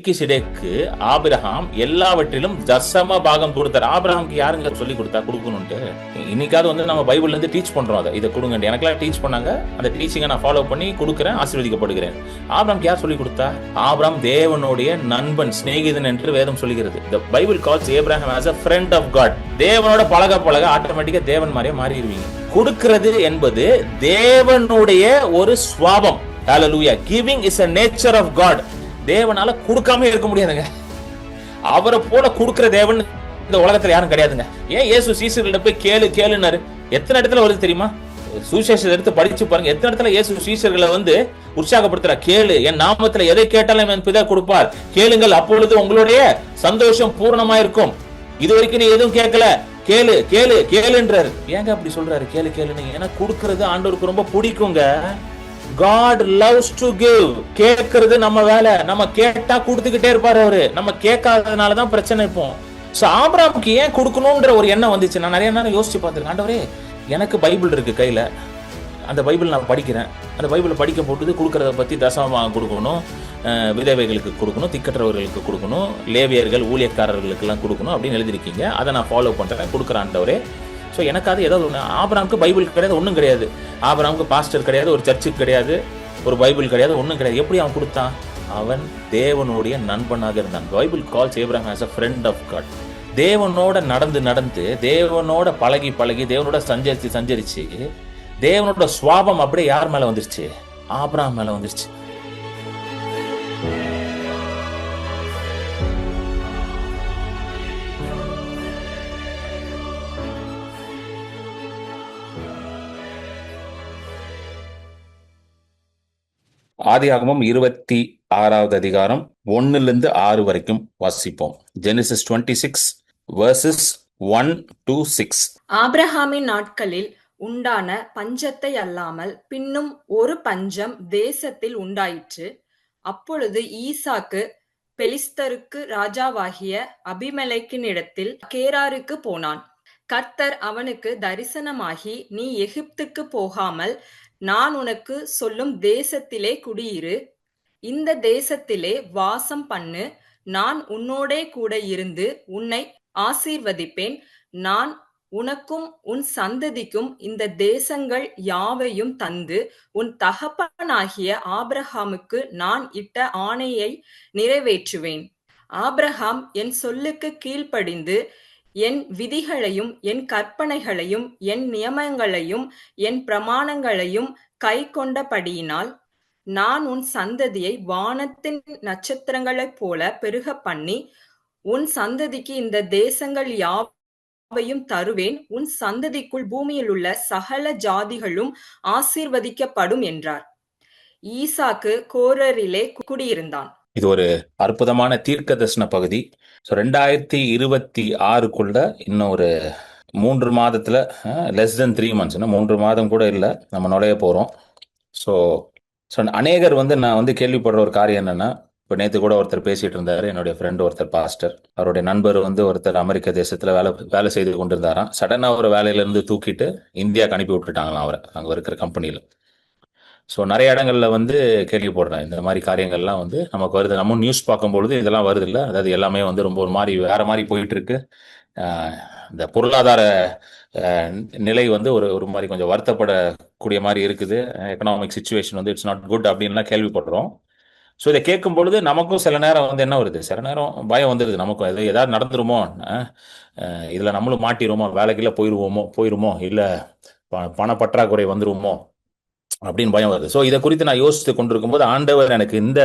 மெல்கிசேதேக்கு Abraham எல்லாவற்றிலும் தசம பாகம் கொடுத்தார். ஆபிரகாமுக்கு யாருங்க சொல்லி கொடுத்தா கொடுக்கணும்ட்டு? இன்னைக்காவது வந்து நம்ம பைபிள்ல இருந்து டீச் பண்றோம், அதை இதை கொடுங்க, எனக்கெல்லாம் டீச் பண்ணாங்க, அந்த டீச்சிங்கை நான் ஃபாலோ பண்ணி கொடுக்குறேன், ஆசீர்வதிக்கப்படுகிறேன். ஆபிரகாமுக்கு யார் சொல்லி கொடுத்தா? ஆபிரகாம் தேவனுடைய நண்பன், சிநேகிதன் என்று வேதம் சொல்லுகிறது. The Bible calls Abraham as a friend of God. தேவனோட பழக பழக ஆட்டோமேட்டிக்கா தேவன் மாதிரியே மாறிடுவீங்க. கொடுக்கிறது என்பது தேவனுடைய ஒரு சுவாபம். Hallelujah. Giving is a nature of God. தேவனால கொடுக்காம இருக்க முடியாதுங்க. அவரை போல கொடுக்கிற தேவன் இந்த உலகத்துல யாரும் கிடையாதுங்க. ஏன் இயேசு சீசர்கள்ட்ட போய் கேளு கேளுன்னாரு? எத்தனை இடத்துல வருது தெரியுமா? சுவிசேஷத்தை எடுத்து படிச்சு பாருங்க. எத்தனை இடத்துல இயேசு சீசர்களை வந்து உற்சாகப்படுத்துற, கேளு, என் நாமத்துல எதை கேட்டாலும் என் பிதா கொடுப்பார், கேளுங்கள், அப்பொழுது உங்களுடைய சந்தோஷம் பூரணமா இருக்கும். இது வரைக்கும் நீ எதுவும் கேட்கல, கேளு கேளு கேளுன்றாரு. ஏங்க அப்படி சொல்றாரு கேளு கேளுன்னு? ஏன்னா கொடுக்கறது ஆண்டவருக்கு ரொம்ப பிடிக்குங்க. God loves to give. கேட்கறது நம்ம வேலை. நம்ம கேட்டா கொடுத்துக்கிட்டே இருப்பாரு அவரு. நம்ம கேட்காததுனாலதான் பிரச்சனை. இப்போ ஆபிரகாமுக்கு ஏன் கொடுக்கணும்ன்ற ஒரு எண்ணம் வந்துச்சு. நான் நிறைய நேரம் யோசிச்சு பார்த்திருக்கேன். ஆண்டவரே, எனக்கு பைபிள் இருக்கு கையில, அந்த பைபிள் நான் படிக்கிறேன், அந்த பைபிளை படிக்க போட்டு கொடுக்கறத பத்தி தசமமாக கொடுக்கணும், விதவைகளுக்கு கொடுக்கணும், திக்கற்றவர்களுக்கு கொடுக்கணும், லேவியர்கள் ஊழியக்காரர்களுக்கு எல்லாம் கொடுக்கணும் அப்படின்னு எழுதிருக்கீங்க. அதை நான் ஃபாலோ பண்றேன், கொடுக்குறேன் ஆண்டவரே. ஸோ எனக்காவது ஏதாவது ஒன்று. ஆபிரகாமுக்கு பைபிள் கிடையாது, ஒன்றும் கிடையாது. ஆபிரகாமுக்கு பாஸ்டர் கிடையாது, ஒரு சர்ச்சுக்கு கிடையாது, ஒரு பைபிள் கிடையாது, ஒன்றும் கிடையாது. எப்படி அவன் கொடுத்தான்? அவன் தேவனுடைய நண்பனாக இருந்தான். Bible calls Abraham as a friend of God. தேவனோட நடந்து நடந்து, தேவனோட பழகி பழகி, தேவனோட சஞ்சரிச்சு சஞ்சரிச்சு, தேவனோட சுவாபம் அப்படியே யார் மேல வந்துருச்சு? ஆபிரகாம் மேல வந்துருச்சு. ஆதியாகமம் 26வது அதிகாரம் 1-6 வரைக்கும் வாசிப்போம். Genesis 26 verses 1-6. ஆபிரகாமின் நாட்களில் உண்டான பஞ்சத்தை அல்லாமல் பின்னும் ஒரு பஞ்சம் தேசத்தில் உண்டாயிற்று. அப்பொழுது ஈசாக்கு பெலிஸ்தருக்கு ராஜாவாகிய அபிமெலேக்கினிடத்தில் கேராருக்கு போனான். கர்த்தர் அவனுக்கு தரிசனமாகி, நீ எகிப்துக்கு போகாமல் நான் உனக்கு சொல்லும் தேசத்திலே குடியிரு, இந்த தேசத்திலே வாசம் பண்ணு, நான் உன்னோடே கூட இருந்து உன்னை ஆசீர்வதிப்பேன், நான் உனக்கும் உன் சந்ததிக்கும் இந்த தேசங்கள் யாவையும் தந்து உன் தகப்பனாகிய ஆபிரகாமுக்கு நான் இட்ட ஆணையை நிறைவேற்றுவேன். ஆபிரகாம் என் சொல்லுக்கு கீழ்ப்படிந்து என் விதிகளையும் என் கற்பனைகளையும் என் நியமங்களையும் என் பிரமாணங்களையும் கை கொண்டபடியினால் நான் உன் சந்ததியை வானத்தின் நட்சத்திரங்களைப் போல பெருக பண்ணி உன் சந்ததிக்கு இந்த தேசங்கள் யாவையும் தருவேன், உன் சந்ததிக்குள் பூமியில் உள்ள சகல ஜாதிகளும் ஆசீர்வதிக்கப்படும் என்றார். ஈசாக்கு கோரரிலே குடியிருந்தான். இது ஒரு அற்புதமான தீர்க்க தரிசன பகுதி. ஸோ 2026க்குள்ள இன்னும் ஒரு 3 மாதத்துல, less than 3 months, 3 மாதம் கூட இல்லை, நம்ம நுழைய போறோம். ஸோ அநேகர் வந்து நான் வந்து கேள்விப்படுற ஒரு காரியம் என்னன்னா, இப்போ நேற்று கூட ஒருத்தர் பேசிட்டு இருந்தாரு, என்னுடைய ஃப்ரெண்டு ஒருத்தர் பாஸ்டர், அவருடைய நண்பர் வந்து ஒருத்தர் அமெரிக்க தேசத்துல வேலை செய்து கொண்டிருந்தாராம். சடனாக ஒரு வேலையிலேருந்து தூக்கிட்டு இந்தியாவுக்கு அனுப்பி விட்டுட்டாங்களாம் அவரை, அங்கே இருக்கிற கம்பெனியில். ஸோ நிறைய இடங்கள்ல வந்து கேள்விப்படுறேன் இந்த மாதிரி காரியங்கள்லாம் வந்து நமக்கு வருது. நம்ம நியூஸ் பார்க்கும்பொழுது இதெல்லாம் வருது இல்லை, அதாவது எல்லாமே வந்து ரொம்ப ஒரு மாதிரி வேற மாதிரி போயிட்டு இருக்கு. இந்த பொருளாதார நிலை வந்து ஒரு மாதிரி கொஞ்சம் வருத்தப்படக்கூடிய மாதிரி இருக்குது. எக்கனாமிக் சுச்சுவேஷன் வந்து இட்ஸ் நாட் குட் அப்படின்லாம் கேள்விப்படுறோம். ஸோ இதை கேட்கும் பொழுது நமக்கும் சில நேரம் வந்து என்ன வருது, சில நேரம் பயம் வந்துடுது நமக்கும். ஏதாவது நடந்துருமோ, இதில் நம்மளும் மாட்டிடுவோமோ, வேலைக்குள்ள போயிருமோ, இல்லை பணப்பற்றாக்குறை வந்துருமோ அப்படின்னு பயம் வருது. ஸோ இதை குறித்து நான் யோசித்து கொண்டிருக்கும் போது ஆண்டவர் எனக்கு இந்த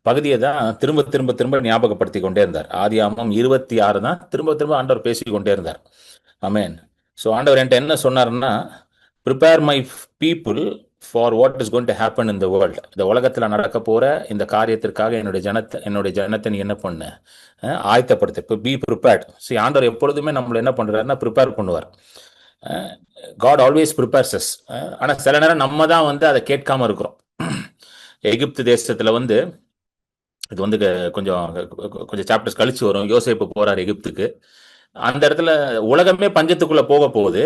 பகுதியை தான் திரும்ப திரும்ப திரும்ப ஞாபகப்படுத்தி கொண்டே இருந்தார். ஆதியாகமம் 26 தான் திரும்ப திரும்ப ஆண்டவர் பேசி கொண்டே இருந்தார். ஆமென். ஸோ ஆண்டவர் என்கிட்ட என்ன சொன்னார்னா, prepare my people for what is going to happen in the world. இந்த உலகத்தில் நடக்க போற இந்த காரியத்திற்காக என்னுடைய ஜனத்தை நீ என்ன பண்ணு, ஆயத்தப்படுத்து. இப்போ பி ப்ரிப்பேர்ட். ஸோ ஆண்டவர் எப்பொழுதுமே நம்மளை என்ன பண்றாருன்னா ப்ரிப்பேர் பண்ணுவார். God always prepares us. ஆனால் சில நேரம் நம்ம தான் வந்து அதை கேட்காம இருக்கிறோம். எகிப்து தேசத்துல வந்து இது வந்து கொஞ்சம் சாப்டர்ஸ் கழிச்சு வரும். யோசேப்பு போறார் எகிப்துக்கு. அந்த இடத்துல உலகமே பஞ்சத்துக்குள்ள போக போகுது.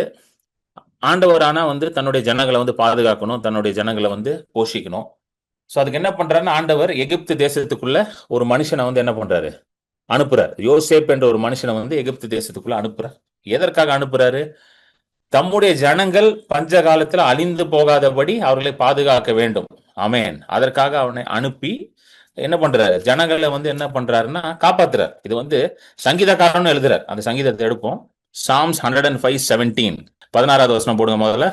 ஆண்டவர் ஆனா வந்து தன்னுடைய ஜனங்களை வந்து பாதுகாக்கணும், தன்னுடைய ஜனங்களை வந்து போஷிக்கணும். சோ அதுக்கு என்ன பண்றாருன்னா, ஆண்டவர் எகிப்து தேசத்துக்குள்ள ஒரு மனுஷனை வந்து என்ன பண்றாரு, அனுப்புறார். யோசேப் என்ற ஒரு மனுஷனை வந்து எகிப்து தேசத்துக்குள்ள அனுப்புறார். எதற்காக அனுப்புறாரு? தம்முடைய ஜனங்கள் பஞ்ச காலத்துல அழிந்து போகாதபடி அவர்களை பாதுகாக்க வேண்டும். ஆமென். அதற்காக அவனை அனுப்பி என்ன பண்றாரு, ஜனங்களை வந்து என்ன பண்றாருன்னா காப்பாத்துறார். இது வந்து சங்கீதக்காரன் எழுதுறார். அந்த சங்கீதத்தை எடுப்போம். சாம்ஸ் 105:17. 16வது வசனம் போடுங்க முதல்ல.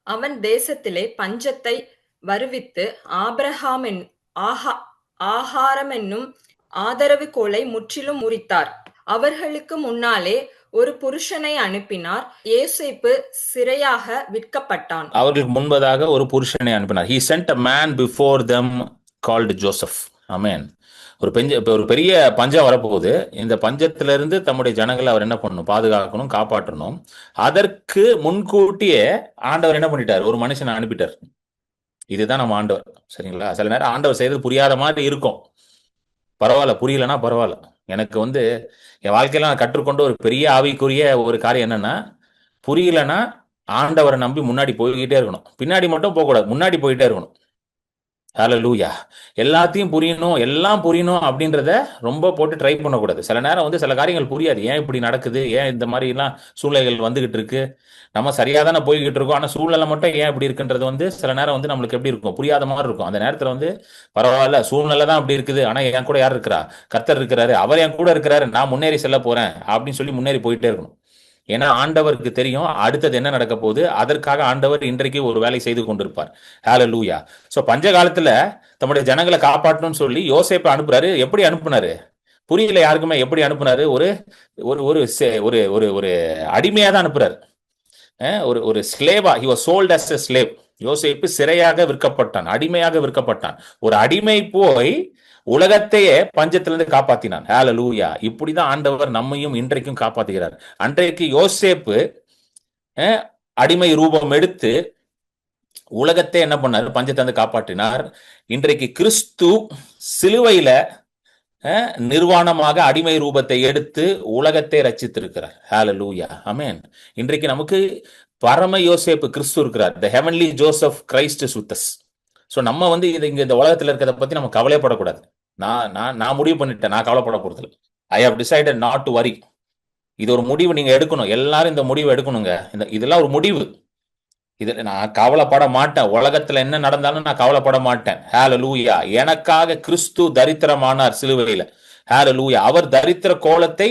அவன் தேசத்திலே பஞ்சத்தை வருவித்து ஆபிரகாமின் ஆகாரம் என்னும் ஆதரவு கோலை முற்றிலும் முறித்தார். அவர்களுக்கு முன்னாலே ஒரு புருஷனை அனுப்பினார். யோசேப்பு சிறையாக விற்கப்பட்டான். அவர்களுக்கு முன்பதாக ஒரு புருஷனை அனுப்பினார். He sent a man before them called Joseph. ஆமென். ஒரு பெரிய பஞ்சம் வரப்போகுது. இந்த பஞ்சத்திலிருந்து தம்முடைய ஜனங்களை அவர் என்ன பண்ணணும், பாதுகாக்கணும், காப்பாற்றணும். அதற்கு முன்கூட்டியே ஆண்டவர் என்ன பண்ணிட்டார், ஒரு மனுஷனை அனுப்பிட்டார். இதுதான் நம்ம ஆண்டவர். சரிங்களா? சில நேரம் ஆண்டவர் செய்தது புரியாத மாதிரி இருக்கும். பரவாயில்ல, புரியலன்னா பரவாயில்ல. எனக்கு வந்து என் வாழ்க்கையில நான் கற்றுக்கொண்ட ஒரு பெரிய ஆவிக்குரிய ஒரு காரியம் என்னன்னா, புரியலன்னா ஆண்டவரை நம்பி முன்னாடி போய்கிட்டே இருக்கணும். பின்னாடி மட்டும் போகக்கூடாது, முன்னாடி போயிட்டே இருக்கணும். ஹalleluya. எல்லாத்தையும் புரியணும், எல்லாம் புரியணும் அப்படின்றத ரொம்ப போட்டு ட்ரை பண்ணக்கூடாது. சில நேரம் வந்து சில காரியங்கள் புரியாது. ஏன் இப்படி நடக்குது, ஏன் இந்த மாதிரி எல்லாம் சூழ்நிலைகள் வந்துகிட்டு இருக்கு, நம்ம சரியா தானே போய்கிட்டு இருக்கோம், ஆனா சூழ்நிலை மட்டும் ஏன் இப்படி இருக்குன்றது வந்து சில நேரம் வந்து நம்மளுக்கு எப்படி இருக்கும், புரியாத மாதிரி இருக்கும். அந்த நேரத்துல வந்து பரவாயில்ல, சூழ்நிலை தான் அப்படி இருக்குது, ஆனா என் கூட யார் இருக்கிறா, கர்த்தர் இருக்கிறாரு, அவர் என் கூட இருக்கிறாரு, நான் முன்னேறி செல்ல போறேன் அப்படின்னு சொல்லி முன்னேறி போயிட்டே இருக்கணும். ஏன்னா ஆண்டவருக்கு தெரியும் அடுத்தது என்ன நடக்க போகுது. அதற்காக ஆண்டவர் இன்றைக்கு ஒரு வேலை செய்து கொண்டிருப்பார். ஹalleluya. சோ பஞ்ச காலத்துல தம்முடைய ஜனங்களை காப்பாற்றணும்னு சொல்லி யோசேப்பை அனுப்புறாரு. எப்படி அனுப்புனாரு புரியல யாருக்குமே. எப்படி அனுப்புனாரு, ஒரு ஒரு ஒரு ஒரு ஒரு ஒரு அடிமையா தான் அனுப்புறாரு. ஒரு ஒரு Slava, he was sold as a slave. யோசேப்பு சிறையாக விற்கப்பட்டான், அடிமையாக விற்கப்பட்டான். ஒரு அடிமை போய் உலகத்தையே பஞ்சத்திலிருந்து காப்பாத்தினான். ஹalleluya. இப்படிதான் ஆண்டவர் நம்மையும் இன்றைக்கும் காப்பாத்துகிறார். அன்றைக்கு யோசேப்பு அடிமை ரூபம் எடுத்து உலகத்தை என்ன பண்ணார், பஞ்சத்திலிருந்து காப்பாற்றினார். இன்றைக்கு கிறிஸ்து சிலுவையில நிர்வாணமாக அடிமை ரூபத்தை எடுத்து உலகத்தை ரட்சித்திருக்கிறார். ஹalleluya. ஆமென். இன்றைக்கு நமக்கு பரம யோசேப்பு கிறிஸ்து இருக்கிறார். the heavenly Joseph Christ is with us. So நம்ம வந்து இங்க இந்த உலகத்துல இருக்கிறத பத்தி நம்ம கவலைப்படக்கூடாது. நான் முடிவு பண்ணிட்டேன், நான் கவலைப்பட போறது இல்லை. I have decided not to worry. இது ஒரு முடிவு நீங்க எடுக்கணும். எல்லாரும் இந்த முடிவு எடுக்கணுங்க. இதெல்லாம் ஒரு முடிவு. இதுல நான் கவலைப்பட மாட்டேன். உலகத்துல என்ன நடந்தாலும் நான் கவலைப்பட மாட்டேன். ஹalleluya. எனக்காக கிறிஸ்து தரித்திரமானார் சிலுவையில. ஹalleluya. அவர் தரித்திர கோலத்தை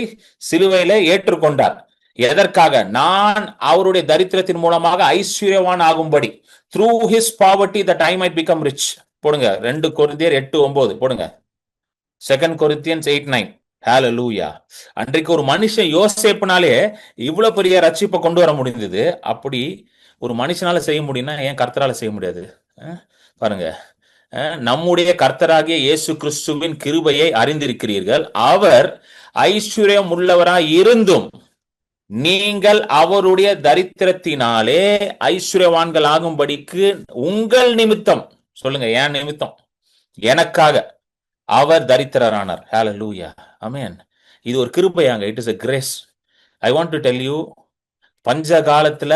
சிலுவையில ஏற்றுக்கொண்டார். எதற்காக? நான் அவருடைய தரித்திரத்தின் மூலமாக ஐஸ்வர்யவான் ஆகும்படி. through his poverty that I might become rich. போடுங்க 2 கொரிந்தியர் 8:9 போடுங்க. 2 Corinthians 8:9. ஹalleluya. அன்றைக்கு ஒரு மனுஷன் யோசேப்புனாலே இவ்வளவு பெரிய ரட்சிப்பை கொண்டு வர முடிந்தது. அப்படி ஒரு மனுஷனால செய்ய முடியும்னா ஏன் கர்த்தரால செய்ய முடியாது? பாருங்க, நம்முடைய கர்த்தராகிய இயேசு கிறிஸ்துவின் கிருபையை அறிந்திருக்கிறீர்கள். அவர் ஐஸ்வர்யம் உள்ளவராய் இருந்தும் நீங்கள் அவருடைய தரித்திரத்தினாலே ஐஸ்வர்யவான்கள் ஆகும்படிக்கு உங்கள் நிமித்தம், சொல்லுங்க, என் நிமித்தம், எனக்காக அவர் தரித்திரரானார். ஹalleluya. ஆமென். இது ஒரு கிருபையாங்க. It is a grace. I want to tell you, பஞ்ச காலத்துல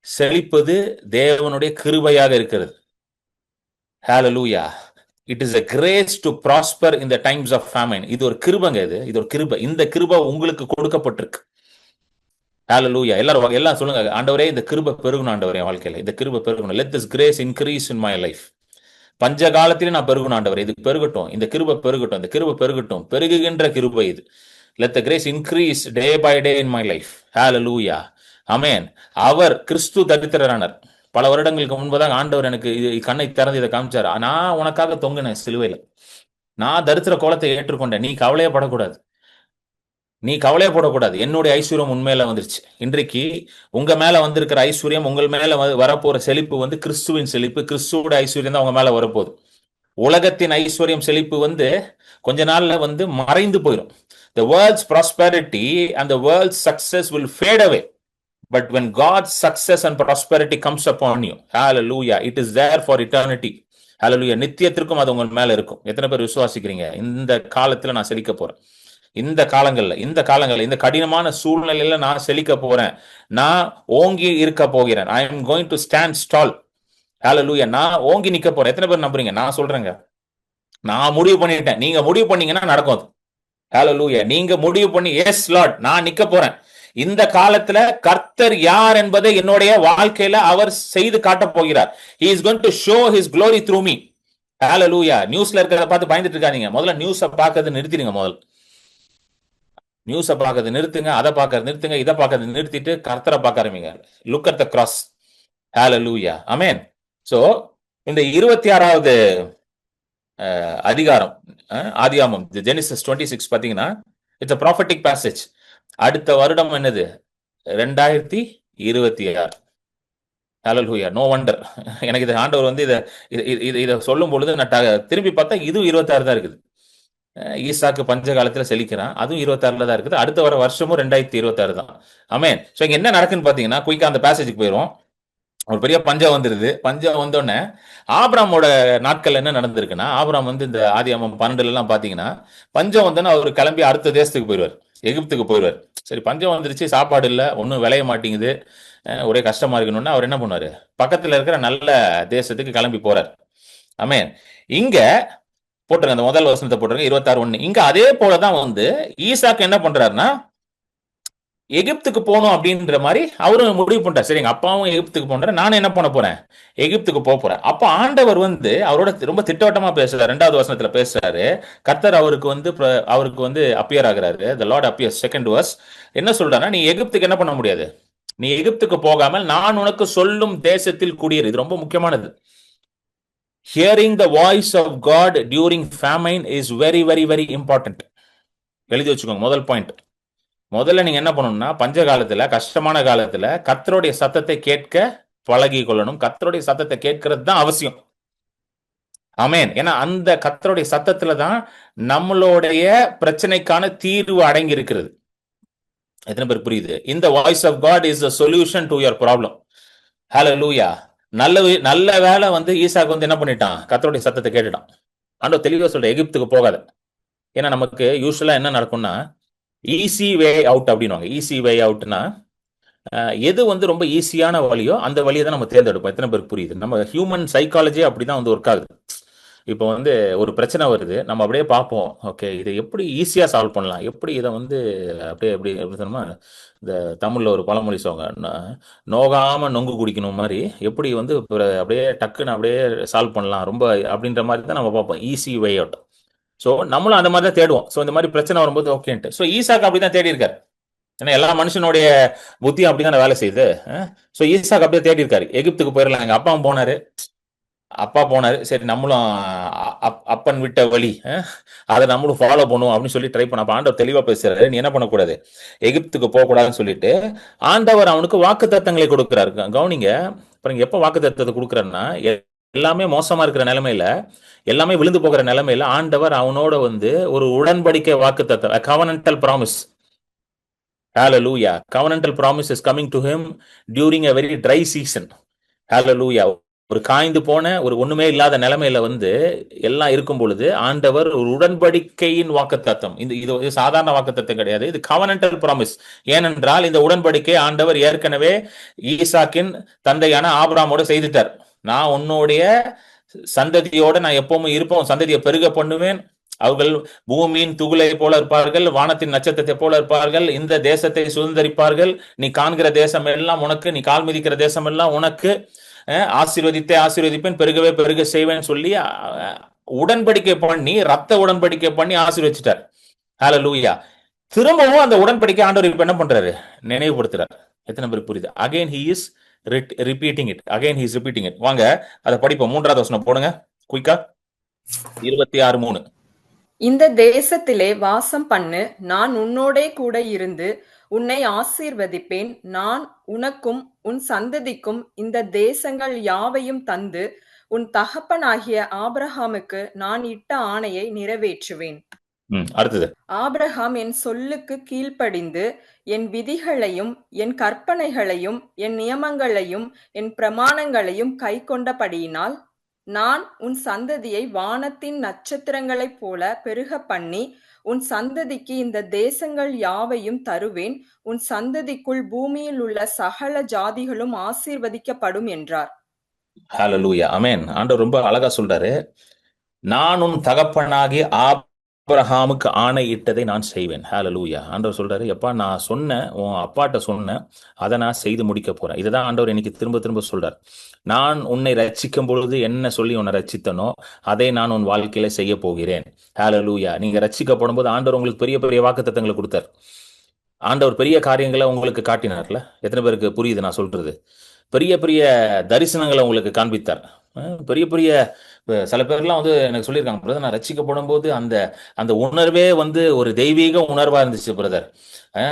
செழிப்பது தேவனுடைய கிருபையாக இருக்கிறது. ஹalleluya. It is a grace to prosper in the times of famine. இது ஒரு கிருபைங்க. இது ஒரு கிருபை. இந்த கிருபை உங்களுக்கு கொடுக்கப்பட்டிருக்கு. ஹalleluya. எல்லாம் சொல்லுங்க, ஆண்டவரே இந்த கிருபை பெருகணும், ஆண்டவரே வாழ்க்கையில இந்த கிருபை பெருகணும். let this grace increase in my life. பஞ்ச காலத்திலே நான் பெருகணும் ஆண்டவரே, இது பெருகட்டும், இந்த கிருபை பெருகட்டும், இந்த கிருபை பெருகட்டும். பெருகுகின்ற கிருபை இது. let the grace increase day by day in my life. hallelujah. ஆமென். அவர் கிறிஸ்து தரித்திரரானார். பல வருடங்களுக்கு முன்பதாக ஆண்டவர் எனக்கு கண்ணை திறந்து இதை காமிச்சார். நான் உனக்காக தொங்கினேன் சிலுவையில. நான் தரித்திர கோலத்தை ஏற்றுக்கொண்டேன். நீ கவலையே படக்கூடாது, நீ கவலையே போடக்கூடாது. என்னுடைய ஐஸ்வர்யம் உண்மையில வந்துருச்சு. இன்றைக்கு உங்க மேல வந்திருக்கிற ஐஸ்வர்யம், உங்கள் மேல வரப்போற செழிப்பு வந்து கிறிஸ்துவின் செழிப்பு. கிறிஸ்துவோட ஐஸ்வர்யம் தான் உங்க மேல வரப்போகுது. உலகத்தின் ஐஸ்வர்யம் செழிப்பு வந்து கொஞ்ச நாள்ல வந்து மறைந்து போயிடும். The world's prosperity and the world's success will fade away. But when God's success and prosperity comes upon you, hallelujah, it is there for eternity. hallelujah. நித்தியத்திற்கும் அது உங்கள் மேல இருக்கும். எத்தனை பேர் விசுவாசிக்கிறீங்க? இந்த காலத்துல நான் செழிக்க போறேன், இந்த காலங்கள்ல இந்த கடினமான சூழ்நிலையில நான் செழிக்க போறேன், நான் ஓங்கி இருக்க போகிறேன். I am going to stand tall. ஹalleluya. நான் ஓங்கி நிக்க போறேன். எத்தனை பேர் நம்புறீங்க? நான் சொல்றேங்க, நான் முடிவு பண்ணிட்டேன். நீங்க முடிவு பண்ணீங்கன்னா நடக்கும் அது. ஹalleluya. நீங்க முடிவு பண்ணி எஸ் லார்ட் நான் நிக்க போறேன், இந்த காலத்துல கர்த்தர் யார் என்பதை என்னுடைய வாழ்க்கையில அவர் செய்து காட்டப் போகிறார். he is going to show his glory through me. ஹalleluya. நியூஸ்ல இருக்கிறத பார்த்து பயந்துட்டு இருக்காதீங்க. முதல்ல நியூஸை பார்க்கறது நிறுத்திடுங்க. முதல்ல நியூஸை பார்க்கறது நிறுத்துங்க, அதை பார்க்கறது நிறுத்துங்க, இதை பார்க்கறது நிறுத்திட்டு கர்த்தரை பார்க்க ஆரம்பிங்க. Look at the cross. ஹalleluya. ஆமென். சோ இந்த 26வது அதிகாரம் ஆதியாகமம் ஜெனிசிஸ் 26 பாத்தீங்கன்னா இட்ஸ் a prophetic passage. அடுத்த வருடம் என்னது? 2026. ஹalleluya. No wonder. எனக்கு இது ஆண்டவர் வந்து இதை சொல்லும் பொழுது நான் திரும்பி பார்த்தா இதுவும் 26 தான் இருக்குது. ஈசாக்கு பஞ்ச காலத்துல செழிக்கிறான், அதுவும் 26ல தான் இருக்குது. அடுத்த வர வருஷமும் 2026 தான். ஆமென். சோ இங்க என்ன நடக்குன்னு பாத்தீங்கன்னா, குயிக்கா அந்த பேசேஜுக்கு போயிரும். ஒரு பெரிய பஞ்சம் வந்துருது. பஞ்சம் வந்தோடனே ஆபிரகாமோட நாட்கள் என்ன நடந்திருக்குன்னா, ஆபிரகாம் வந்து இந்த ஆதியாகமம் 12 எல்லாம் பாத்தீங்கன்னா, பஞ்சம் வந்தோன்னா அவர் கிளம்பி அடுத்த தேசத்துக்கு போயிடுவார், எகிப்துக்கு போயிடுவார். சரி, பஞ்சம் வந்துருச்சு, சாப்பாடு இல்லை, ஒன்றும் விளைய மாட்டேங்குது, ஒரே கஷ்டமா இருக்கணும்னா அவர் என்ன பண்ணுவாரு? பக்கத்துல இருக்கிற நல்ல தேசத்துக்கு கிளம்பி போறார். ஆமென். இங்க போட்டுருங்க, அந்த முதல் வசனத்தை போட்டுருங்க, 26:1. இங்க அதே போலதான் வந்து ஈசாக்கு என்ன பண்றாருன்னா, எகிப்துக்கு போகணும் அப்படின்ற மாதிரி அவரும் முடிவு பண்றாரு. சரி, எங்க அப்பாவும் எகிப்துக்கு போன்ற, நானும் என்ன பண்ண போறேன்? எகிப்துக்கு போறேன். அப்ப ஆண்டவர் வந்து அவரோட ரொம்ப திட்டவட்டமா பேசுறாரு. 2வது வசனத்துல பேசுறாரு. கர்த்தர் அவருக்கு வந்து அப்பியர் ஆகுறாரு. the Lord appears. Second verse என்ன சொல்றாருன்னா, நீ எகிப்துக்கு என்ன பண்ண முடியாது, நீ எகிப்துக்கு போகாமல் நான் உனக்கு சொல்லும் தேசத்தில் குடியேறு. இது ரொம்ப முக்கியமானது. Hearing the voice of God during famine is very very very important. எழுதி வச்சுக்கோங்க. முதல் பாயிண்ட். முதல்ல நீங்க என்ன பண்ணணும்னா, பஞ்ச காலத்துல, கஷ்டமான காலத்துல கர்த்தருடைய சத்தத்தை கேட்க பழகி கொள்ளணும். கர்த்தருடைய சத்தத்தை கேட்கறது தான் அவசியம். ஆமென். ஏன்னா அந்த கர்த்தருடைய சத்தத்துல தான் நம்மளுடைய பிரச்சனைக்கான தீர்வு அடங்கி இருக்கிறது. எத்தனை பேர் புரியுது? இந்த voice of God is a solution to your problem. ஹalleluya. நல்ல வேலை வந்து ஈசாக்கு வந்து என்ன பண்ணிட்டான்? கர்த்தருடைய சத்தத்தை கேட்டுட்டான். ஆண்டவர் தெளிவா சொல்ற, எகிப்துக்கு போகாத. ஏன்னா நமக்கு யூஸ்வலா என்ன நடக்கும்னா, ஈஸி வே அவுட் அப்படின்வாங்க. ஈஸி வே அவுட்னா எது வந்து ரொம்ப ஈஸியான வழியோ அந்த வழியை தான் நம்ம தேர்ந்தெடுப்போம். எத்தனை பேருக்கு புரியுது? நம்ம ஹியூமன் சைக்காலஜி அப்படிதான் வந்து ஒர்க் ஆகுது. இப்போ வந்து ஒரு பிரச்சனை வருது, நம்ம அப்படியே பார்ப்போம், ஓகே இதை எப்படி ஈஸியா சால்வ் பண்ணலாம், எப்படி இதை வந்து அப்படியே எப்படி சொன்னோமா, இந்த தமிழ்ல ஒரு பழமொழி சொல்லுவாங்க, நோகாம நொங்கு குடிக்கணும் மாதிரி, எப்படி வந்து அப்படியே டக்குன்னு அப்படியே சால்வ் பண்ணலாம் ரொம்ப அப்படின்ற மாதிரி தான் நம்ம பார்ப்போம். Easy way out. ஸோ நம்மளும் அந்த மாதிரி தான் தேடுவோம். ஸோ இந்த மாதிரி பிரச்சனை வரும்போது ஓகேன்ட்டு. ஸோ ஈசாக்கு அப்படிதான் தேடி இருக்காரு. ஏன்னா எல்லா மனுஷனுடைய புத்தியும் அப்படிதான் வேலை செய்யுது. ஸோ ஈசாக்கு அப்படியே தேடி இருக்காரு. எகிப்துக்கு போயிடலாம், எங்க அப்பா போனாரு, சரி நம்மளும் அப்பன் விட்ட வழி அதை நம்மளும் ஃபாலோ பண்ணுவோம் அப்படின்னு சொல்லி ட்ரை பண்ண. ஆண்டவர் தெளிவா பேசுறாரு, நீ என்ன பண்ணக்கூடாது, எகிப்துக்கு போக கூடாதுன்னு சொல்லிட்டு ஆண்டவர் அவனுக்கு வாக்கு தத்தங்களை கொடுக்கிறாரு. கவனிங்க, அப்புறம் எப்ப வாக்கு தத்தத்தை கொடுக்குறாருன்னா, எல்லாமே மோசமா இருக்கிற நிலைமையில, எல்லாமே விழுந்து போகிற நிலைமையில ஆண்டவர் அவனோட வந்து ஒரு உடன்படிக்கை வாக்கு தத்தம், covenantal promise. Hallelujah. Covenantal promise is coming to him during a very dry season. Hallelujah. ஒரு காய்ந்து போன ஒரு ஒண்ணுமே இல்லாத நிலைமையில வந்து எல்லாம் இருக்கும் பொழுது ஆண்டவர் ஒரு உடன்படிக்கையின் வாக்குத்தத்தம், இது சாதாரண வாக்குத்தத்தம் கிடையாது, இது covenantal promise. ஏனென்றால் இந்த உடன்படிக்கை ஆண்டவர் ஏற்கனவே ஈசாக்கின் தந்தையான ஆபிரகாமோட செய்துட்டார். நான் உன்னுடைய சந்ததியோட நான் எப்பவுமே இருப்போம், சந்ததியை பெருக பண்ணுவேன், அவர்கள் பூமியின் துகளை போல இருப்பார்கள், வானத்தின் நட்சத்திரத்தை போல இருப்பார்கள், இந்த தேசத்தை சுதந்திரிப்பார்கள், நீ காண்கிற தேசம் எல்லாம் உனக்கு, நீ கால் மிதிக்கிற தேசம் எல்லாம் உனக்கு, ஆசீர்வதிப்பேன், பெருகவே பெருக செய்வேன் சொல்லி உடன்படிக்கை பண்ணி, ரத்த உடன்படிக்கை பண்ணி ஆசீர்வதிச்சிட்டார். ஹல்லேலூயா. திரும்பவும் அந்த உடன்படிக்கை ஆண்டவர் இப்ப என்ன பண்றாரு, நினைவுபடுத்துறார். எத்தனை பேர் புரியுது? Again he is repeating it. வாங்க அதை படிப்போம். 3வது வசனம் போடுங்க குயிக்கா. 26:3. இந்த தேசத்திலே வாசம் பண்ணு, நான் உன்னோடே கூட இருந்து உன்னை ஆசீர்வதிப்பேன், நான் உனக்கும் உன் சந்ததிக்கும் இந்த தேசங்கள் யாவையும் தந்து உன் தகப்பனாகிய ஆபிரகாமுக்கு நான் இட்ட ஆணையை நிறைவேற்றுவேன். அடுத்தது, ஆபிரகாம் என் சொல்லுக்கு கீழ்ப்படிந்து என் விதிகளையும் என் கற்பனைகளையும் என் நியமங்களையும் என் பிரமாணங்களையும் கை கொண்டபடியினால் நான் உன் சந்ததியை வானத்தின் நட்சத்திரங்களைப் போல பெருக பண்ணி உன் சந்ததிக்கு இந்த தேசங்கள் யாவையும் தருவேன், உன் சந்ததிக்குள் பூமியில் உள்ள சகல ஜாதிகளும் ஆசீர்வதிக்கப்படும் என்றார். ஹalleluya ஆமென். ஆண்டவர் ரொம்ப அழகா சொல்றாரு, நான் உன் தகப்பனாகிய ஆபிரகாமுக்கு ஆணையிட்டதை நான் செய்வேன். ஹalleluya ஆண்டவர் சொல்றாரு, எப்பா நான் சொன்னேன், உன் அப்பாட்ட சொன்னேன், அதை நான் செய்து முடிக்க போறேன். இதுதான் ஆண்டவர் இன்னைக்கு திரும்ப திரும்ப சொல்றார். நான் உன்னை ரட்சிக்கும் பொழுது என்ன சொல்லி உன்னை ரட்சித்தனோ அதை நான் உன் வாழ்க்கையில செய்ய போகிறேன். ஹalleluya நீங்க ரட்சிக்கப்படும் போது ஆண்டவர் உங்களுக்கு பெரிய பெரிய வாக்குத்தத்தங்களை கொடுத்தார். ஆண்டவர் பெரிய காரியங்களை உங்களுக்கு காட்டினார்ல. எத்தனை பேருக்கு புரியுது நான் சொல்றது? பெரிய பெரிய தரிசனங்களை உங்களுக்கு காண்பித்தார். பெரிய பெரிய சில பேர்லாம் வந்து எனக்கு சொல்லியிருக்காங்க, பிரதர் நான் ரட்சிக்கப்படும் போது அந்த அந்த உணர்வே வந்து ஒரு தெய்வீக உணர்வா இருந்துச்சு பிரதர்.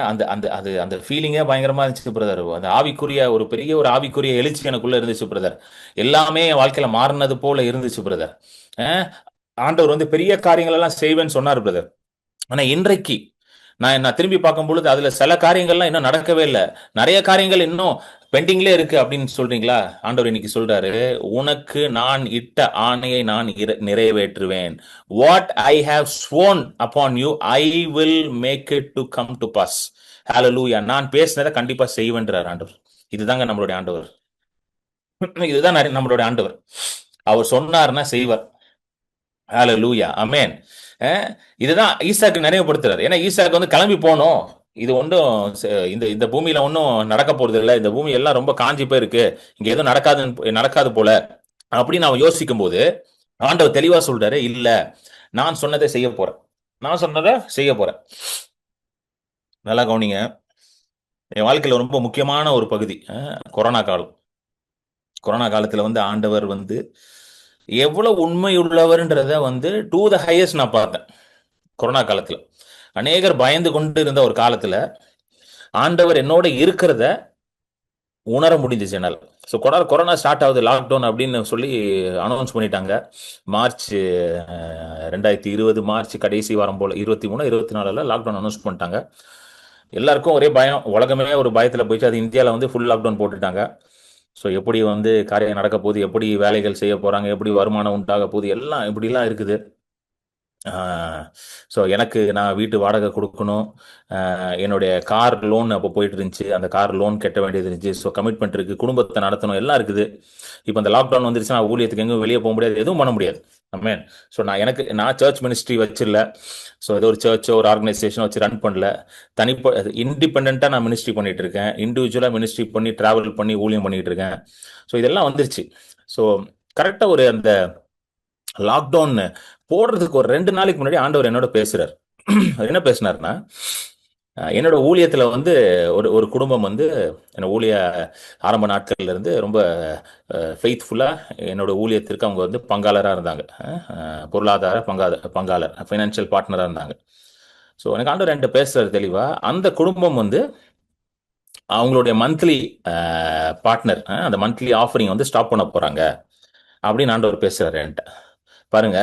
அந்த அந்த அது அந்த ஃபீலிங்கே பயங்கரமா இருந்துச்சு பிரதர். அந்த ஆவிக்குரிய ஒரு பெரிய ஒரு ஆவிக்குரிய எழுச்சி எனக்குள்ள இருந்துச்சு பிரதர். எல்லாமே என் வாழ்க்கையில மாறினது போல இருந்துச்சு பிரதர். ஆண்டவர் வந்து பெரிய காரியங்கள் எல்லாம் செய்வேன்னு சொன்னார் பிரதர். ஆனா இன்றைக்கு நான் திரும்பி பார்க்கும் பொழுது அதுல சில காரியங்கள்லாம் இன்னும் நடக்கவே இல்லை. நிறைய காரியங்கள் இன்னும் பெண்டிங்லே இருக்கு அப்படின்னு சொல்றீங்களா? ஆண்டவர் இன்னைக்கு சொல்றாரு, உனக்கு நான் இட்ட ஆணையை நான் நிறைவேற்றுவேன். What I have sworn upon you I will make it to come to pass. ஹalleluya நான் பேசினதை கண்டிப்பா செய்வேன்றார் ஆண்டவர். இதுதாங்க நம்மளுடைய ஆண்டவர். இதுதான் நம்மளுடைய ஆண்டவர். அவர் சொன்னார்னா செய்வார். ஹalleluya ஆமென். இதுதான் ஈசாக்கு நினைவுபடுத்துறாரு. ஏன்னா ஈசாக்கு வந்து கிளம்பி போனோம், இது ஒன்றும் இந்த இந்த பூமியில ஒன்றும் நடக்க போறது இல்லை, இந்த பூமி எல்லாம் ரொம்ப காஞ்சி போயிருக்கு, இங்க எதுவும் நடக்காது போல அப்படின்னு அவன் யோசிக்கும் போது ஆண்டவர் தெளிவா சொல்றாரு, இல்ல நான் சொன்னதை செய்ய போறேன், நான் சொன்னதை செய்ய போறேன். நல்லா கவனிங்க, என் வாழ்க்கையில ரொம்ப முக்கியமான ஒரு பகுதி கொரோனா காலம். கொரோனா காலத்துல வந்து ஆண்டவர் வந்து எவ்வளவு உண்மையுள்ளவர்ன்றத வந்து டு த ஹையஸ்ட் நான் பார்த்தேன். கொரோனா காலத்துல அநேகர் பயந்து கொண்டு இருந்த ஒரு காலத்துல ஆண்டவர் என்னோட இருக்கிறத உணர முடிஞ்சிச்சு என்னால். ஸோ கொரோனா ஸ்டார்ட் ஆகுது, லாக்டவுன் அப்படின்னு சொல்லி அனௌன்ஸ் பண்ணிட்டாங்க. மார்ச் 2020 மார்ச் கடைசி வாரம் போல 23 24 லாக்டவுன் அனௌன்ஸ் பண்ணிட்டாங்க. எல்லாருக்கும் ஒரே பயம், உலகமே ஒரு பயத்தில் போயிடுச்சு. அது இந்தியாவில் வந்து ஃபுல் லாக்டவுன் போட்டுட்டாங்க. ஸோ எப்படி வந்து காரியம் நடக்க போகுது, எப்படி வேலைகள் செய்ய போகிறாங்க, எப்படி வருமானம் உண்டாக போகுது, எல்லாம் இப்படிலாம் இருக்குது. ஸோ எனக்கு நான் வீட்டு வாடகை கொடுக்கணும், என்னுடைய கார் லோன் அப்போ போயிட்டு இருந்துச்சு, அந்த கார் லோன் கட்ட வேண்டியது இருந்துச்சு. ஸோ கமிட்மெண்ட் இருக்குது, குடும்பத்தை நடத்தணும், எல்லாம் இருக்குது. இப்போ இந்த லாக்டவுன் வந்துருச்சு, நான் ஊழியத்துக்கு எங்கேயும் வெளியே போக முடியாது, எதுவும் பண்ண முடியாது. ஆமென். ஸோ நான் சர்ச் மினிஸ்ட்ரி வச்சிடல. ஸோ ஏதோ ஒரு சர்ச்சோ ஒரு ஆர்கனைசேஷனோ வச்சு ரன் பண்ணல. இண்டிபெண்ட்டாக நான் மினிஸ்ட்ரி பண்ணிட்டு இருக்கேன். இண்டிவிஜுவலாக மினிஸ்ட்ரி பண்ணி ட்ராவல் பண்ணி ஊழியம் பண்ணிட்டு இருக்கேன். ஸோ இதெல்லாம் வந்துருச்சு. ஸோ கரெக்டாக ஒரு அந்த லாக்டவுன் போடுறதுக்கு ஒரு 2 நாளைக்கு முன்னாடி ஆண்டவர் என்னோட பேசுறார். என்ன பேசினார்னா, என்னோட ஊழியத்துல வந்து ஒரு குடும்பம் வந்து என்னோட ஊழிய ஆரம்ப நாட்கள்ல இருந்து ரொம்ப ஃபெய்த்ஃபுல்லா என்னோட ஊழியத்திற்கு அவங்க வந்து பங்காளராக இருந்தாங்க. பொருளாதார பங்காளர் ஃபைனான்சியல் பார்ட்னராக இருந்தாங்க. ஸோ எனக்கு ஆண்டவர் என்கிட்ட பேசுறாரு தெளிவா. அந்த குடும்பம் வந்து அவங்களுடைய மந்த்லி பார்ட்னர், அந்த மந்த்லி ஆஃபரிங் வந்து ஸ்டாப் பண்ண போறாங்க அப்படின்னு ஆண்டவர் பேசுறாரு என்கிட்ட. பாருங்க,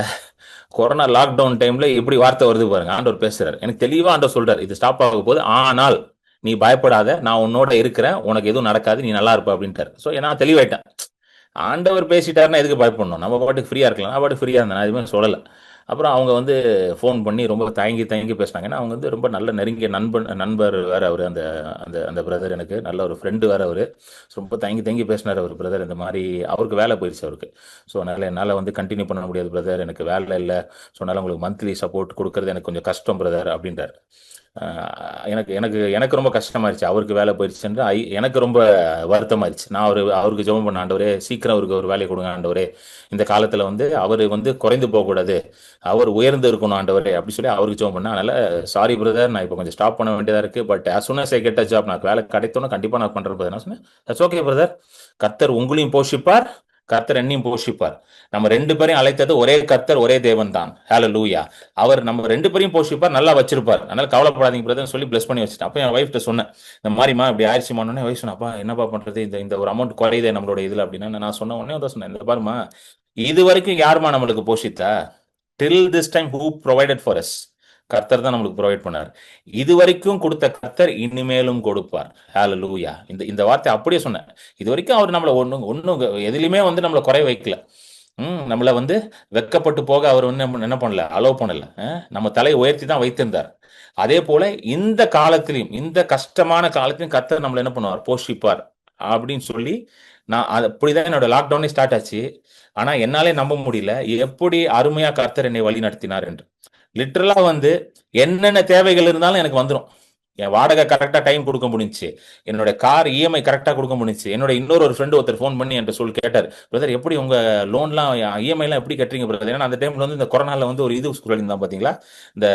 கொரோனா லாக்டவுன் டைம்ல எப்படி வார்த்தை வருது பாருங்க. ஆண்டவர் பேசுறாரு, எனக்கு தெளிவா ஆண்டவர் சொல்றாரு, இது ஸ்டாப் ஆக போகுது, ஆனால் நீ பயப்படாத, நான் உன்னோட இருக்கிறேன், உனக்கு எதுவும் நடக்காது, நீ நல்லா இருப்ப அப்படின்ட்டாரு. ஸோ நான் தெளிவாயிட்டேன். ஆண்டவர் பேசிட்டாருன்னா எதுக்கு பயப்படணும், நம்ம பாட்டுக்கு ஃப்ரீயா இருக்கலாம். நான் பாட்டு ஃப்ரீயா இருந்தேன், நான் எதுவுமே சொல்லலை. அப்புறம் அவங்க வந்து ஃபோன் பண்ணி ரொம்ப தயங்கி பேசினாங்க. ஏன்னா அவங்க வந்து ரொம்ப நல்ல நெருங்கிய நண்பர் வேற அவர், அந்த அந்த அந்த பிரதர் எனக்கு நல்ல ஒரு ஃப்ரெண்டு வேற அவர். ரொம்ப தயங்கி பேசினார் அவர் பிரதர். இந்த மாதிரி அவருக்கு வேலை போயிடுச்சு அவருக்கு. ஸோ அதனால் என்னால் வந்து கண்டினியூ பண்ண முடியாது பிரதர், எனக்கு வேலை இல்லை. ஸோ அதனால் உங்களுக்கு மந்த்லி சப்போர்ட் கொடுக்கறது எனக்கு கொஞ்சம் கஷ்டம் பிரதர் அப்படின்றார். எனக்கு எனக்கு எனக்கு ரொம்ப கஷ்டமாயிருச்சு, அவருக்கு வேலை போயிடுச்சுன்ற எனக்கு ரொம்ப வருத்தமாயிருச்சு. நான் அவருக்கு ஜெபம் பண்ண, ஆண்டவரே சீக்கிரம் அவருக்கு ஒரு வேலையை கொடுங்க ஆண்டவரே, இந்த காலத்தில் வந்து அவர் வந்து குறைந்து போகக்கூடாது, அவர் உயர்ந்து இருக்கணும் ஆண்டவரே அப்படி சொல்லி அவருக்கு ஜெபம் பண்ணேன். அதனால சாரி பிரதர், நான் இப்போ கொஞ்சம் ஸ்டாப் பண்ண வேண்டியதாக இருக்குது, but as soon as I get a job, நான் வேலை கிடைத்தோன்னா கண்டிப்பாக நான் பண்ணுறேன் பிரதர். நான் சொன்னேன், தட்ஸ் ஓகே பிரதர், கர்த்தர் உங்களையும் போஷிப்பார், கர்த்தர் என்னையும் போஷிப்பார். நம்ம 2 பேரையும் அழைத்தது ஒரே கர்த்தர், ஒரே தேவன் தான். ஹalleluya. அவர் நம்ம 2 பேரையும் போஷிப்பார், நல்லா வச்சிருப்பார். அதனால கவலைப்படாதீங்க பிரதர் சொல்லி பிளஸ் பண்ணி வச்சுட்டேன். அப்போ என் வைஃப்ட்ட சொன்னேன், இந்த மாதிரிமா இப்படி ஆயிடுச்சுமானோடனே வைஃப் சொன்னப்பா என்னப்பா பண்றது, இந்த ஒரு அமௌண்ட் குறையுதே நம்மளோட இதுல அப்படின்னா. நான் சொன்ன உடனே தான் சொன்னேன், இந்த பாருமா, இது வரைக்கும் யாருமா நம்மளுக்கு போஷித்தா? Till this time who provided for us? கர்த்தர் தான் நம்மளுக்கு ப்ரொவைட் பண்ணார். இது வரைக்கும் கொடுத்த கர்த்தர் இனிமேலும் கொடுப்பார். ஹalleluya. இந்த வார்த்தை அப்படியே சொன்னேன். இது வரைக்கும் அவர் நம்மளை ஒன்றும் எதுலையுமே வந்து நம்மளை குறை வைக்கல. நம்மளை வந்து வெக்கப்பட்டு போக அவர் வந்து என்ன பண்ணல, அலோவ் பண்ணல. நம்ம தலையை உயர்த்தி தான் வைத்திருந்தார். அதே போல இந்த காலத்திலையும், இந்த கஷ்டமான காலத்திலையும் கர்த்தர் நம்மளை என்ன பண்ணுவார், போஷிப்பார் அப்படின்னு சொல்லி நான் அப்படிதான் என்னோட லாக்டவுனே ஸ்டார்ட் ஆச்சு. ஆனா என்னாலே நம்ப முடியல எப்படி அருமையா கர்த்தர் என்னை வழி நடத்தினார் என்று. லிட்டரலா வந்து என்னென்ன தேவைகள் இருந்தாலும் எனக்கு வந்துடும். என் வாடகை கரெக்டா டைம் கொடுக்க முடிஞ்சுச்சு, என்னோட கார் இஎம்ஐ கரெக்டா கொடுக்க முடிஞ்சுச்சு. என்னோட இன்னொரு ஃப்ரெண்டு ஒருத்தர் ஃபோன் பண்ணி என்கிட்ட சொல்லி கேட்டார், பிரதர் எப்படி உங்க லோன்லாம் இஎம்ஐ எல்லாம் எப்படி கட்டுறீங்க பிரதர்? ஏன்னா அந்த டைம்ல வந்து இந்த கொரோனால வந்து ஒரு இது சொல்லியிருந்தான் பாத்தீங்களா, இந்த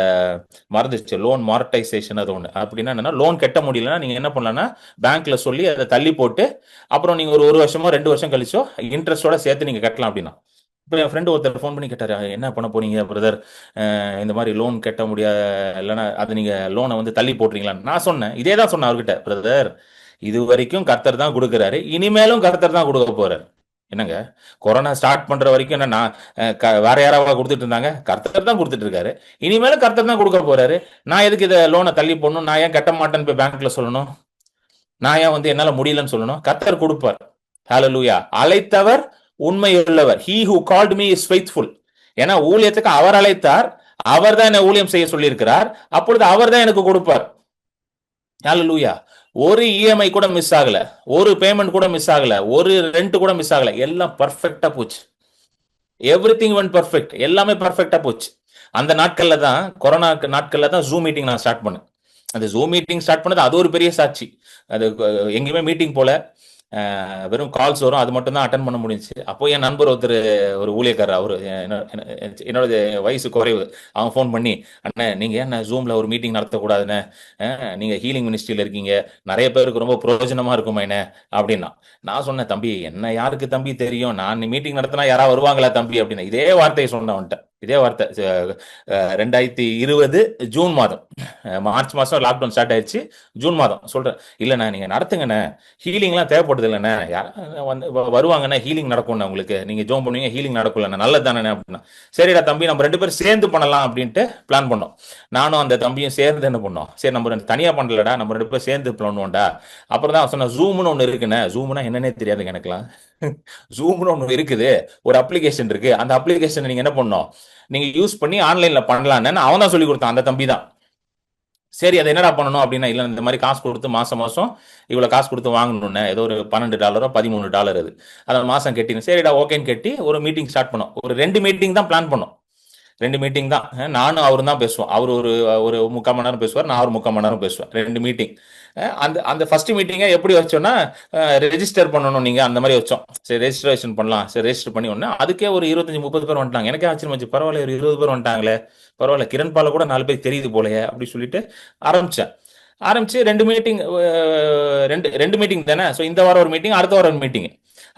மறந்துச்சு லோன் மானிட்டைசேஷன். அது ஒன்று அப்படின்னா என்னன்னா, லோன் கட்ட முடியலன்னா நீங்க என்ன பண்ணலாம்னா பேங்க்ல சொல்லி அதை தள்ளி போட்டு அப்புறம் நீங்க ஒரு 1 வருஷமோ 2 வருஷம் கழிச்சோ இன்ட்ரெஸ்டோட சேர்த்து நீங்க கட்டலாம் அப்படின்னா. இப்போ என் ஃப்ரெண்டு ஒருத்தர் ஃபோன் பண்ணி கேட்டாரு, என்ன பண்ண போறீங்க பிரதர், இந்த மாதிரி லோன் கட்ட முடியாது, இல்லைன்னா அது நீங்க லோனை வந்து தள்ளி போட்டுறீங்களான்னு. நான் சொன்னேன், இதே தான் சொன்னேன் அவர்கிட்ட, பிரதர் இது வரைக்கும் கர்த்தர் தான் கொடுக்குறாரு, இனிமேலும் கர்த்தர் தான் கொடுக்க போறாரு. என்னங்க, கொரோனா ஸ்டார்ட் பண்ற வரைக்கும் என்ன நான் வேற யாராவது கொடுத்துட்டு இருந்தாங்க? கர்த்தர் தான் கொடுத்துட்டு இருக்காரு, இனிமேலும் கர்த்தர் தான் கொடுக்க போறாரு. நான் எதுக்கு இதை லோனை தள்ளி போடணும்? நான் ஏன் கட்ட மாட்டேன்னு போய் பேங்க்ல சொல்லணும்? நான் ஏன் வந்து என்னால முடியலன்னு சொல்லணும்? கர்த்தர் கொடுப்பார். ஹல்லேலூயா. அழைத்தவர் உண்மையுள்ளவர். He who called me is faithful. ஏன்னா ஊழியத்துக்கு அவர் அழைத்தார், அவர் தான் என்ன ஊழியம் செய்ய சொல்லியிருக்கிறார், அப்பொழுது அவர் தான் எனக்கு கொடுப்பார். ஹல்லேலூயா. ஒரு இஎம்ஐ கூட மிஸ் ஆகல, ஒரு பேமெண்ட் கூட மிஸ் ஆகல, ஒரு ரெண்ட் கூட மிஸ் ஆகல, எல்லாம் பர்ஃபெக்டா போச்சு. எவ்ரிதிங் வென்ட் பர்ஃபெக்ட், எல்லாமே பர்ஃபெக்டா போச்சு. அந்த நாட்கள்ல தான், கொரோனா நாட்கள்ல தான் ஜூம் மீட்டிங் நான் ஸ்டார்ட் பண்ணேன். அந்த ஜூம் மீட்டிங் ஸ்டார்ட் பண்ணது அது ஒரு பெரிய சாட்சி. அது எங்கேயுமே மீட்டிங் போல, வெறும் கால்ஸ் வரும், அது மட்டும் தான் அட்டன் பண்ண முடிஞ்சுச்சு. அப்போ என் நண்பர் ஒருத்தர், ஒரு ஊழியக்காரர், அவரு என்னோட வயசு குறைவு, அவன் ஃபோன் பண்ணி, அண்ணன் நீங்க ஏன் ஜூம்ல ஒரு மீட்டிங் நடத்தக்கூடாதுன்னு, நீங்க ஹீலிங் மினிஸ்ட்ரியில இருக்கீங்க, நிறைய பேருக்கு ரொம்ப பிரயோஜனமா இருக்குமா என்ன அப்படின்னா. நான் சொன்னேன், தம்பி என்ன யாருக்கு தம்பி தெரியும், நான் மீட்டிங் நடத்தினா யாராவது வருவாங்களா தம்பி அப்படின்னா. இதே வார்த்தையை சொன்னேன் அவன்கிட்ட, இதே வார்த்தை. 2020 ஜூன் மாதம், மார்ச் மாசம் லாக்டவுன் ஸ்டார்ட் ஆயிடுச்சு, ஜூன் மாதம் சொல்றேன், இல்லைண்ணா நீங்க நடத்துங்கண்ணே, ஹீலிங்லாம் தேவைப்படுது இல்லைண்ணே, யாரும் வந்து வருவாங்கண்ணே, ஹீலிங் நடக்கும்ண்ணே, உங்களுக்கு நீங்க ஜோம் பண்ணுவீங்க, ஹீலிங் நடக்கும்லண்ணே, நல்லது தானே அப்படின்னா. சரிடா தம்பி, நம்ம 2 பேரும் சேர்ந்து பண்ணலாம் அப்படின்ட்டு பிளான் பண்ணோம். நானும் அந்த தம்பியும் சேர்ந்து என்ன பண்ணோம், சரி நம்ம தனியா பண்ணலடா, நம்ம 2 பேரும் சேர்ந்து பண்ணுவோம்டா. அப்புறம் தான் சொன்ன, ஜூம்னு ஒன்று இருக்குண்ணே. ஜூம்னா என்னன்னே தெரியாதுங்க எனக்குலாம். ஜூம்னு ஒன்று இருக்குது, ஒரு அப்ளிகேஷன் இருக்கு, அந்த அப்ளிகேஷன் நீங்க என்ன பண்ணணும், நீங்க யூஸ் பண்ணி ஆன்லைன்ல பண்ணலான்னு அவன் தான் சொல்லி கொடுத்தான், அந்த தம்பி தான். சரி அதை என்னடா பண்ணணும் அப்படின்னா, இல்லை இந்த மாதிரி காசு கொடுத்து மாசம் மாசம் இவ்வளோ காசு கொடுத்து வாங்கணும்னு, ஏதோ ஒரு $12 $13 அது, அதை மாசம் கட்டினு. சரிடா ஓகேன்னு கட்டி ஒரு மீட்டிங் ஸ்டார்ட் பண்ணோம். ஒரு 2 மீட்டிங் தான் பிளான் பண்ணோம், 2 மீட்டிங் தான். நானும் அவரும் தான் பேசுவோம். அவர் ஒரு 3/4 மணி நேரம் பேசுவார், நான் ஒரு 3/4 மணி நேரம் பேசுவேன். 2 மீட்டிங். அந்த அந்த ஃபர்ஸ்ட் மீட்டிங்கை எப்படி வச்சோம்னா, ரெஜிஸ்டர் பண்ணணும் நீங்க, அந்த மாதிரி வச்சோம். சரி ரெஜிஸ்ட்ரேஷன் பண்ணலாம், சரி ரெஜிஸ்டர் பண்ணி ஒன்று, அதுக்கே ஒரு 25-30 பேர் வந்துட்டாங்க. எனக்கே ஆச்சரியமாச்சு, பரவாயில்ல ஒரு 20 பேர் வந்துட்டாங்களே, பரவாயில்ல கிரண் பால கூட 4 பேர் தெரியுது போலயே அப்படி சொல்லிட்டு ஆரம்பிச்சு 2 மீட்டிங், ரெண்டு மீட்டிங் தானே. ஸோ இந்த வாரம் ஒரு மீட்டிங், அடுத்த வாரம் ஒரு மீட்டிங்.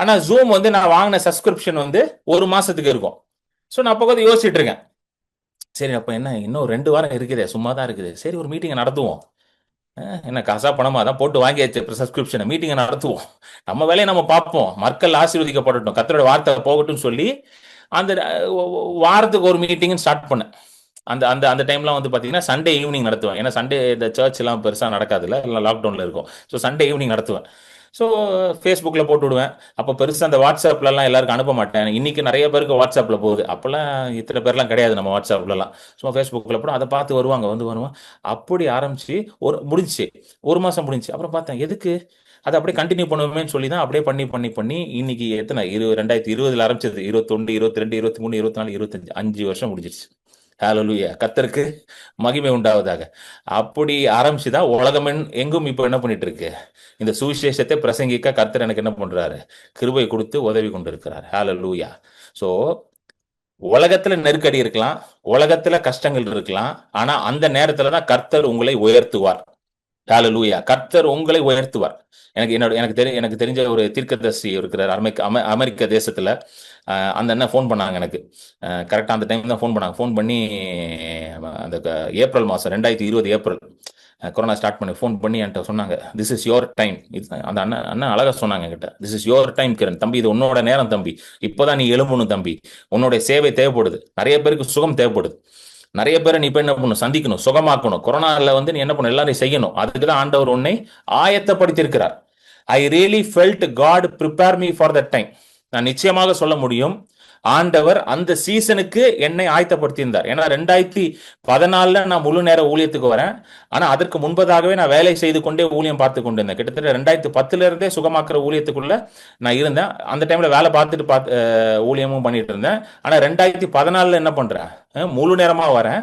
ஆனா ஜூம் வந்து நான் வாங்கின சப்ஸ்கிரிப்ஷன் வந்து 1 மாசத்துக்கு இருக்கும். ஸோ நான் அப்போ கொஞ்சம் யோசிச்சுட்டு இருக்கேன், சரி அப்போ என்ன இன்னும் 2 வாரம் இருக்குதே, சும்மா தான் இருக்குது, சரி ஒரு மீட்டிங்கை நடத்துவோம். என்ன காசா பணமா தான் போட்டு வாங்கியாச்சு சப்ஸ்கிரிப்ஷனை, மீட்டிங்கை நடத்துவோம், நம்ம வேலையை நம்ம பார்ப்போம், மக்கள் ஆசீர்வதிக்கப்படட்டும், கர்த்தரோட வார்த்தை போகட்டும் சொல்லி அந்த வாரத்துக்கு ஒரு மீட்டிங்னு ஸ்டார்ட் பண்ணேன். அந்த அந்த அந்த டைம்லாம் வந்து பார்த்தீங்கன்னா சண்டே ஈவினிங் நடத்துவேன். ஏன்னா சண்டே இந்த சர்ச் எல்லாம் பெருசாக நடக்காதுல்ல, எல்லாம் லாக்டவுனில் இருக்கும். ஸோ சண்டே ஈவினிங் நடத்துவேன். ஸோ ஃபேஸ்புக்கில் போட்டு விடுவேன். அப்போ பெருசாக அந்த வாட்ஸ்அப்லலாம் எல்லாருக்கும் அனுப்ப மாட்டேன். இன்னைக்கு நிறைய பேருக்கு வாட்ஸ்அப்பில் போகுது, அப்போல்லாம் இத்தனை பேர்லாம் கிடையாது நம்ம வாட்ஸ்அப்லலாம். சும்மா ஃபேஸ்புக்கில் போட்டு அதை பார்த்து வருவாங்க, வருவான். அப்படி ஆரம்பிச்சு முடிஞ்சிச்சு, 1 மாதம் முடிஞ்சிச்சு. அப்புறம் பார்த்தேன் எதுக்கு அதை அப்படியே கண்டினியூ பண்ணுவோமேன்னு சொல்லி தான் அப்படியே பண்ணி இன்னைக்கு எத்தனை 2020 ஆரம்பிச்சது, 21, 22, 23, 24, 25, 5 வருஷம் முடிஞ்சிருச்சு. ஹல்லேலூயா, கர்த்தருக்கு மகிமை உண்டாவதாக. அப்படி ஆரம்பிச்சுதான் உலகம் எங்கும் இப்போ என்ன பண்ணிட்டு இருக்கு, இந்த சுவிசேஷத்தை பிரசங்கிக்க கர்த்தர் எனக்கு என்ன பண்றாரு, கிருபை கொடுத்து உதவி கொண்டு இருக்கிறார். ஹல்லேலூயா. சோ உலகத்துல நெருக்கடி இருக்கலாம், உலகத்துல கஷ்டங்கள் இருக்கலாம், ஆனா அந்த நேரத்துல தான் கர்த்தர் உங்களை உயர்த்துவார். ஹல்லேலூயா, கர்த்தர் உங்களை உயர்த்துவார். எனக்கு தெரிஞ்ச ஒரு தீர்க்கதரிசி இருக்கிறார் அமெரிக்க தேசத்துல. அந்த அண்ணன் ஃபோன் பண்ணாங்க எனக்கு, கரெக்டாக அந்த டைம் தான் ஃபோன் பண்ணாங்க. ஃபோன் பண்ணி அந்த ஏப்ரல் மாதம் 2020 ஏப்ரல், கொரோனா ஸ்டார்ட் பண்ணி ஃபோன் பண்ணி என்கிட்ட சொன்னாங்க, திஸ் இஸ் யோர் டைம். அந்த அண்ணன் அழகாக சொன்னாங்க என்கிட்ட, this is your time Kiran தம்பி, இது உன்னோட நேரம் தம்பி, இப்போதான் நீ எழும்பணும் தம்பி, உன்னோட சேவை தேவைப்படுது, நிறைய பேருக்கு சுகம் தேவைப்படுது, நிறைய பேரை நீ இப்போ என்ன பண்ணணும், சந்திக்கணும், சுகமாக்கணும். கொரோனாவில் வந்து நீ என்ன பண்ணணும், எல்லாரையும் செய்யணும். அதுக்கு தான் ஆண்டவர் உன்னை ஆயத்தப்படுத்தியிருக்கிறார். I really felt God prepare me for that time. நான் நிச்சயமாக சொல்ல முடியும், ஆண்டவர் அந்த சீசனுக்கு என்னை ஆயத்தப்படுத்தியிருந்தார். ஏன்னா 2014 நான் முழு நேர ஊழியத்துக்கு வரேன். ஆனா அதற்கு முன்பதாகவே நான் வேலை செய்து கொண்டே ஊழியம் பார்த்து கொண்டு இருந்தேன். கிட்டத்தட்ட 2010 இருந்தே சுகமாக்குற ஊழியத்துக்குள்ள நான் இருந்தேன். அந்த டைம்ல வேலை பார்த்துட்டு ஊழியமும் பண்ணிட்டு இருந்தேன். ஆனா 2014 என்ன பண்றேன், முழு நேரமா வரேன்.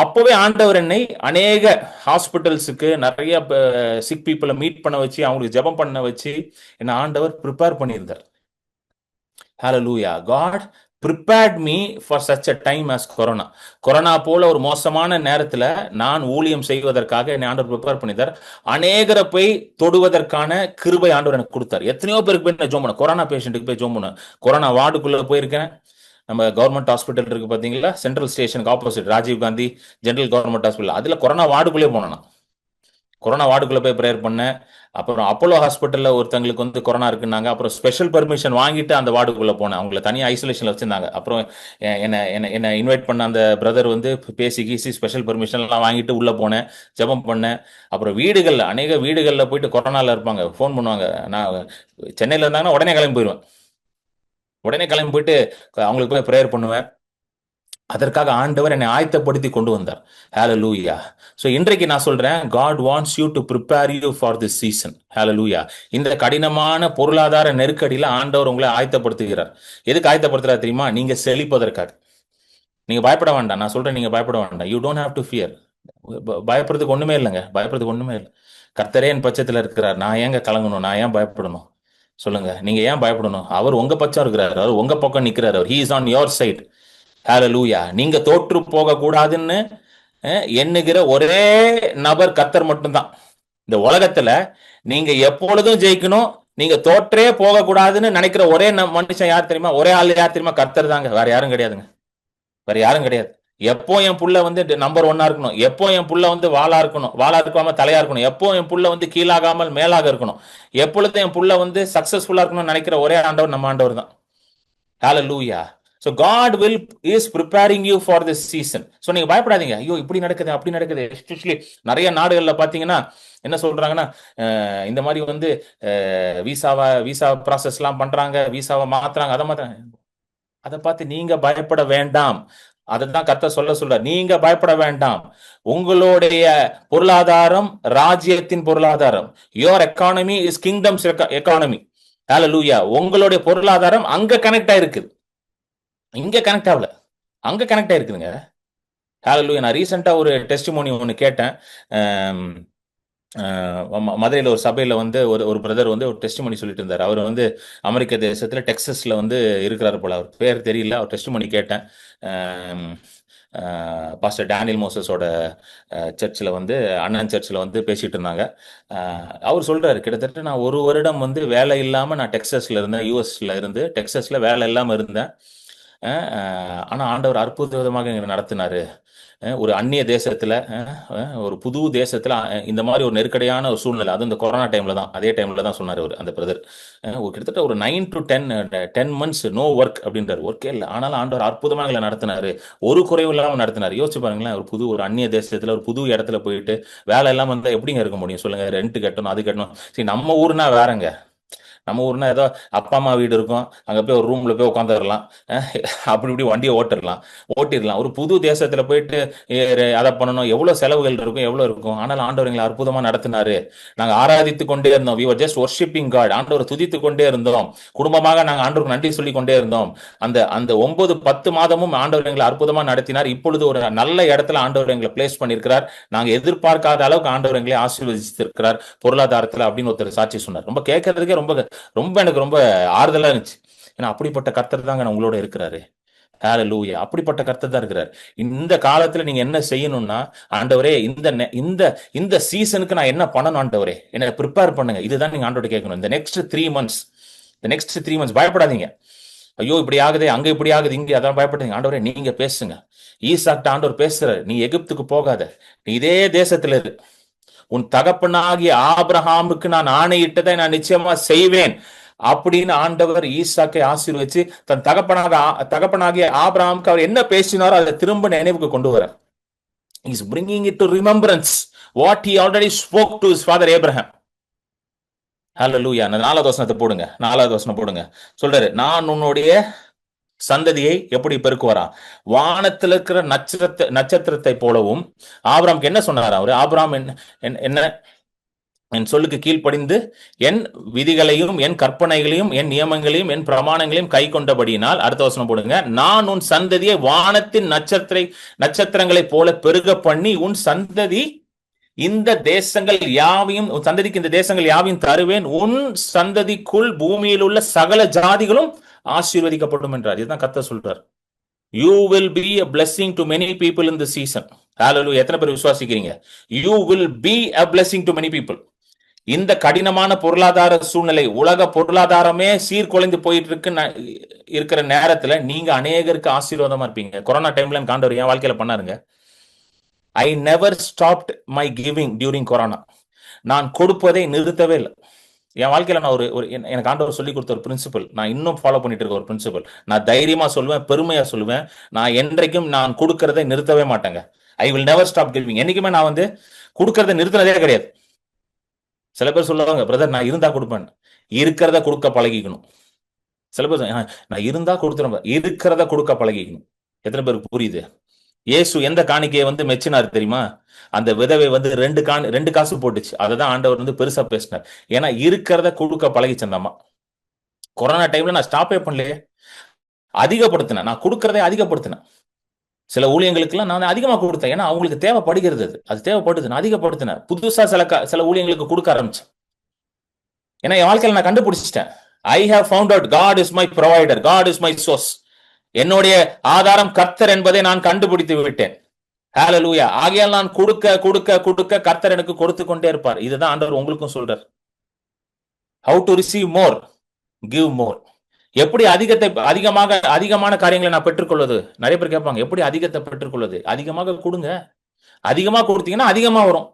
அப்பவே ஆண்டவர் என்னை அநேக ஹாஸ்பிட்டல்ஸுக்கு நிறைய சிக் பீப்புளை மீட் பண்ண வச்சு அவங்களுக்கு ஜெபம் பண்ண வச்சு என்ன ஆண்டவர் ப்ரிப்பேர் பண்ணியிருந்தார். ஹalleluya. God prepared me for such a time as corona. Corona போல ஒரு மோசமான நேரத்துல நான் ஊழியம் செய்வதற்காக என்னை ஆண்டவர் ப்ரிப்பேர் பண்ணிட்டார். அநேகரை போய் தொடுவதற்கான கிருபை ஆண்டவர் எனக்கு கொடுத்தார். எத்தனையோ பேருக்கு போய் நான் ஜோம் பண்ணேன். கொரோனா பேஷண்ட்டுக்கு போய் ஜோம் பண்ணேன். கொரோனா வார்டுக்குள்ள போயிருக்கேன். நம்ம கவர்மெண்ட் ஹாஸ்பிட்டல் இருக்கு பாத்தீங்களா, சென்ட்ரல் ஸ்டேஷனுக்கு opposite Rajiv Gandhi general government hospital, அதுல கொரோனா வார்டுக்குள்ளே போனேன். கொரோனா வார்டுக்குள்ள போய் ப்ரேயர் பண்ணேன். அப்புறம் அப்போலோ ஹாஸ்பிட்டல்ல ஒருத்தங்களுக்கு வந்து கொரோனா இருக்குன்னாங்க. அப்புறம் ஸ்பெஷல் பெர்மிஷன் வாங்கிட்டு அந்த வார்டுக்குள்ள போனேன். அவங்கள தனியாக ஐசோலேஷன்ல வச்சிருந்தாங்க. அப்புறம் என்ன இன்வைட் பண்ண அந்த பிரதர் வந்து பேசி கீசி ஸ்பெஷல் பெர்மிஷன் எல்லாம் வாங்கிட்டு உள்ள போனேன், ஜெபம் பண்ணேன். அப்புறம் வீடுகள்ல அநேக வீடுகளில் போயிட்டு கொரோனால இருப்பாங்க, ஃபோன் பண்ணுவாங்க. நான் சென்னையில இருந்தாங்கன்னா உடனே கிளம்பி போயிடுவேன். உடனே கிளம்பி போயிட்டு அவங்களுக்கு போய் ப்ரேயர் பண்ணுவேன். அதற்காக ஆண்டவர் என்னை ஆயத்தப்படுத்தி கொண்டு வந்தார். ஹalleluya. சோ இன்றைக்கு நான் சொல்றேன், God wants you to prepare you for this season. ஹalleluya. இந்த கடினமான பொருளாதார நெருக்கடியில ஆண்டவர் உங்களை ஆயத்தப்படுத்துகிறார். எதுக்கு ஆயத்தப்படுத்துறார் தெரியுமா? நீங்க செழிப்பதற்காக. நீங்க பயப்பட வேண்டாம். நான் சொல்றேன், நீங்க பயப்பட வேண்டாம். You don't have to fear. பயப்படுறதுக்கு ஒண்ணுமே இல்லைங்க. பயப்படுறதுக்கு ஒண்ணுமே இல்லை. கர்த்தரே என் பட்சத்துல இருக்கிறார். நான் ஏங்க கலங்கணும்? நான் ஏன் பயப்படணும்? சொல்லுங்க, நீங்க ஏன் பயப்படணும்? அவர் உங்க பட்சம் இருக்கிறார். அவர் உங்க பக்கம் நிக்கிறார். அவர் he is on your side. ஹalleluya. நீங்க தோற்று போக கூடாதுன்னு எண்ணுகிற ஒரே நபர் கர்த்தர் மட்டும்தான். இந்த உலகத்துல நீங்க எப்பொழுதும் ஜெயிக்கணும், நீங்க தோற்றே போக கூடாதுன்னு நினைக்கிற ஒரே மனுஷன் யார் தெரியுமா? ஒரே ஆள் யார் தெரியுமா? கர்த்தர் தாங்க. வேற யாரும் கிடையாதுங்க. வேற யாரும் கிடையாது. எப்போ என் புள்ள வந்து நம்பர் 1 இருக்கணும், எப்போ என் புள்ள வந்து வாளா இருக்கணும், வாளா இருக்காம தலையா இருக்கணும், எப்போ என் புள்ள வந்து கீழாகாமல் மேலாக இருக்கணும், எப்பொழுது என் புள்ள வந்து சக்சஸ்ஃபுல்லா இருக்கணும்னு நினைக்கிற ஒரே ஆண்டவர் நம்ம ஆண்டவர் தான். ஹalleluya. So God is preparing you for this season. So நீங்க பயப்படாதீங்க. ஐயோ இப்படி நடக்குது அப்படி நடக்குது. எஸ்பெஷலி நிறைய நாடுகள்ல பாத்தீங்கன்னா என்ன சொல்றாங்கன்னா, இந்த மாதிரி வந்து விசா ப்ராசஸ் எல்லாம் பண்றாங்க, விசாவை மாத்துறாங்க, அதை மாத்துறாங்க. அதை பார்த்து நீங்க பயப்பட வேண்டாம். அதைதான் கர்த்தர் சொல்ற, நீங்க பயப்பட வேண்டாம். உங்களுடைய பொருளாதாரம் ராஜ்யத்தின் பொருளாதாரம். Your economy is kingdom's economy. ஹalleluya. உங்களுடைய பொருளாதாரம் அங்க கனெக்ட் ஆயிருக்குது, இங்க கனெக்ட் ஆகல, அங்க கனெக்ட் ஆயிருக்குதுங்க. ஹalleluya. நான் ரீசெண்டா ஒரு டெஸ்டிமோனி ஒன்று கேட்டேன். மதுரையில் ஒரு சபையில் வந்து ஒரு பிரதர் வந்து ஒரு டெஸ்டிமோனி சொல்லிட்டு இருந்தார். அவர் வந்து அமெரிக்க தேசத்துல டெக்ஸஸ்ல வந்து இருக்கிறார் போல. அவர் பேர் தெரியல. அவர் டெஸ்டிமோனி கேட்டேன். பாஸ்டர் டேனியல் மோசஸோட சர்ச்சில் வந்து அண்ணன் சர்ச்சில் வந்து பேசிட்டு இருந்தாங்க. அவர் சொல்றாரு, கிட்டத்தட்ட நான் 1 வருடம் வந்து வேலை இல்லாமல் நான் டெக்ஸஸ்ல இருந்தேன், யூஎஸ்ல இருந்து டெக்ஸஸ்ல வேலை இல்லாமல் இருந்தேன். ஆனால் ஆண்டவர் அற்புத விதமாக எங்களை நடத்தினாரு. ஒரு அந்நிய தேசத்துல, ஒரு புது தேசத்துல இந்த மாதிரி ஒரு நெருக்கடியான ஒரு சூழ்நிலை, அது இந்த கொரோனா டைம்ல தான், அதே டைம்ல தான் சொன்னார் அவர் அந்த பிரதர். கிட்டத்தட்ட ஒரு 9 to 10 months நோ ஒர்க் அப்படின்றார். ஒர்க்கே இல்லை, ஆனாலும் ஆண்டவர் அற்புதமாக எங்களை நடத்தினாரு, ஒரு குறைவு இல்லாமல் நடத்தினார். யோசிச்சு பாருங்களேன், ஒரு அந்நிய தேசத்துல ஒரு புது இடத்துல போயிட்டு வேலை எல்லாம் வந்தா எப்படிங்க இருக்க முடியும் சொல்லுங்க? ரெண்ட் கட்டணும், அது கட்டணும். சரி, நம்ம ஊர்னா வேறங்க. நம்ம ஊர்னா ஏதோ அப்பா அம்மா வீடு இருக்கும், அங்கே போய் ஒரு ரூம்ல போய் உட்காந்துடலாம், அப்படி இப்படி வண்டியை ஓட்டிடலாம். ஒரு புது தேசத்துல போயிட்டு அதை பண்ணணும், எவ்வளோ செலவுகள் இருக்கும், எவ்வளோ இருக்கும். ஆனால் ஆண்டவர் எங்களை அற்புதமா நடத்தினாரு. நாங்கள் ஆராதித்து கொண்டே இருந்தோம். we were just worshiping God. ஆண்டவர் துதித்து கொண்டே இருந்தோம். குடும்பமாக நாங்கள் ஆண்டவருக்கு நன்றி சொல்லி கொண்டே இருந்தோம். அந்த 9-10 மாதமும் ஆண்டவர் எங்களை அற்புதமா நடத்தினார். இப்பொழுது ஒரு நல்ல இடத்துல ஆண்டவர் எங்களை பிளேஸ் பண்ணியிருக்கிறார். நாங்கள் எதிர்பார்க்காத அளவுக்கு ஆண்டவர் எங்களை ஆசீர்வதித்திருக்கிறார் பொருளாதாரத்துல அப்படின்னு ஒருத்தர் சாட்சி சொன்னார். ரொம்ப கேட்கறதுக்கே ரொம்ப எனக்கு ரொம்ப ஆறுதலா இருந்துச்சு. ஏன்னா அப்படிப்பட்ட கர்த்தர் தாங்க உங்களோட இருக்கிறாரு. ஹalleluya. அப்படிப்பட்ட கர்த்தர் தான் இருக்கிறார். இந்த காலத்துல நீங்க என்ன செய்யணும்னா, ஆண்டவரே இந்த சீசனுக்கு நான் என்ன பண்ணணும் ஆண்டவரே, என்ன ப்ரிப்பேர் பண்ணுங்க. இதுதான் நீங்க ஆண்டவரை கேட்கணும். இந்த நெக்ஸ்ட் 3 months பயப்படாதீங்க. ஐயோ இப்படி ஆகுது, அங்க இப்படி ஆகுது, இங்க அதான் பயப்படுறீங்க. ஆண்டவரே நீங்க பேசுங்க. ஈசாக்ட்ட ஆண்டவர் பேசுறாரு, நீ எகிப்துக்கு போகாத, நீ இதே தேசத்துல இரு. உன் தகப்பனாகிய ஆபிரகாமுக்கு நான் ஆணையிட்டதை நான் நிச்சயமா செய்வேன் அப்படின்னு ஆண்டவர் ஈசாக்கை ஆசீர்வதிச்சு தன் தகப்பனாகிய ஆபிரகாமுக்கு அவர் என்ன பேசினாரோ அதை திரும்ப நினைவுக்கு கொண்டு வர. He is bringing it to remembrance what he already spoke to his father Abraham. ஹalleluya. 4வது வசனத்தை போடுங்க. சொல்றாரு, நான் உன்னுடைய சந்ததியை எப்படி பெருக்குவாரா? வானத்தில் இருக்கிற நட்சத்திரத்தை போலவும். ஆபிரகாமுக்கு என்ன சொன்னார் அவரு? ஆபிரகாம் என்ன என் சொல்லுக்கு கீழ்ப்படிந்து என் விதிகளையும் என் கற்பனைகளையும் என் நியமங்களையும் என் பிரமாணங்களையும் கை கொண்டபடியினால், அடுத்த வசனம் போடுங்க, நான் உன் சந்ததியை வானத்தின் நட்சத்திரங்களைப் போல பெருக பண்ணி உன் சந்ததி இந்த தேசங்கள் யாவையும், உன் சந்ததிக்கு இந்த தேசங்கள் யாவையும் தருவேன், உன் சந்ததிக்குள் பூமியில் உள்ள சகல ஜாதிகளும் ஆசீர்வதிக்கப்படும் என்றார். இதுதான் கர்த்தர் சொல்றார். You will be a blessing to many people in the season. Hallelujah. எத்தனை பேர் விசுவாசிக்கிறீங்க? You will be a blessing to many people. இந்த கடினமான பொருளாதார சூழ்நிலை, உலக பொருளாதாரமே சீர்குலைந்து போயிட்டு இருக்கிற நேரத்துல நீங்க அநேகருக்கு ஆசீர்வாதமா இருப்பீங்க. கொரோனா டைம்ல ஆண்டவர் என் வாழ்க்கையில பண்ணாருங்க. I never stopped my giving during corona. நான் கொடுப்பதை நிறுத்தவே இல்லை. என் வாழ்க்கையில நான் எனக்கு ஆண்டவர் சொல்லி கொடுத்த ஒரு பிரின்சிபல், நான் இன்னும் ஃபாலோ பண்ணிட்டு இருக்க ஒரு பிரின்சிபல். நான் தைரியமா சொல்லுவேன், பெருமையா சொல்லுவேன், நான் என்றைக்கும் நான் கொடுக்கறதை நிறுத்தவே மாட்டேங்க. I will never stop giving. என்னைக்குமே நான் கொடுக்கறதை நிறுத்தினதே கிடையாது. சில பேர் சொல்லுவாங்க, பிரதர் நான் இருந்தா கொடுப்பேன். இருக்கிறத கொடுக்க பழகிக்கணும். சில பேர் நான் இருந்தா கொடுத்துருவேன், இருக்கிறத கொடுக்க பழகிக்கணும். எத்தனை பேருக்கு புரியுது? இயேசு எந்த காணிக்கையை மெச்சினார் தெரியுமா? அந்த விதவை ரெண்டு காசு போட்டுச்சு. அதை தான் ஆண்டவர் பெருசா பேசினார். ஏன்னா இருக்கிறத கொடுக்க பழகிச்சந்தாமா. கொரோனா டைம்ல நான் ஸ்டாப்பே பண்ணலையே, அதிகப்படுத்தினேன். நான் கொடுக்கறதை அதிகப்படுத்தினேன். சில ஊழியங்களுக்குலாம் நான் அதிகமாக கொடுத்தேன். ஏன்னா அவங்களுக்கு தேவைப்படுகிறது, அது தேவைப்படுது, நான் அதிகப்படுத்தினேன். புதுசா சில ஊழியங்களுக்கு கொடுக்க ஆரம்பிச்சேன். ஏன்னா என் வாழ்க்கையில நான் கண்டுபிடிச்சிட்டேன். I have found out God is my provider, God is my source. என்னுடைய ஆதாரம் கர்த்தர் என்பதை நான் கண்டுபிடித்து விட்டேன். ஹalleluya. ஆகையால் நான் கொடுக்க கொடுக்க கொடுக்க கர்த்தர் எனக்கு கொடுத்து கொண்டே இருப்பார். இதுதான் ஆண்டவர் உங்களுக்கும் சொல்றார். How to receive more, give more. எப்படி அதிகமான காரியங்களை நான் பெற்றுக்கொள்வது? நிறைய பேர் கேட்பாங்க, எப்படி அதிகத்தை பெற்றுக்கொள்வது? அதிகமாக கொடுங்க. அதிகமா கொடுத்தீங்கன்னா அதிகமா வரும்.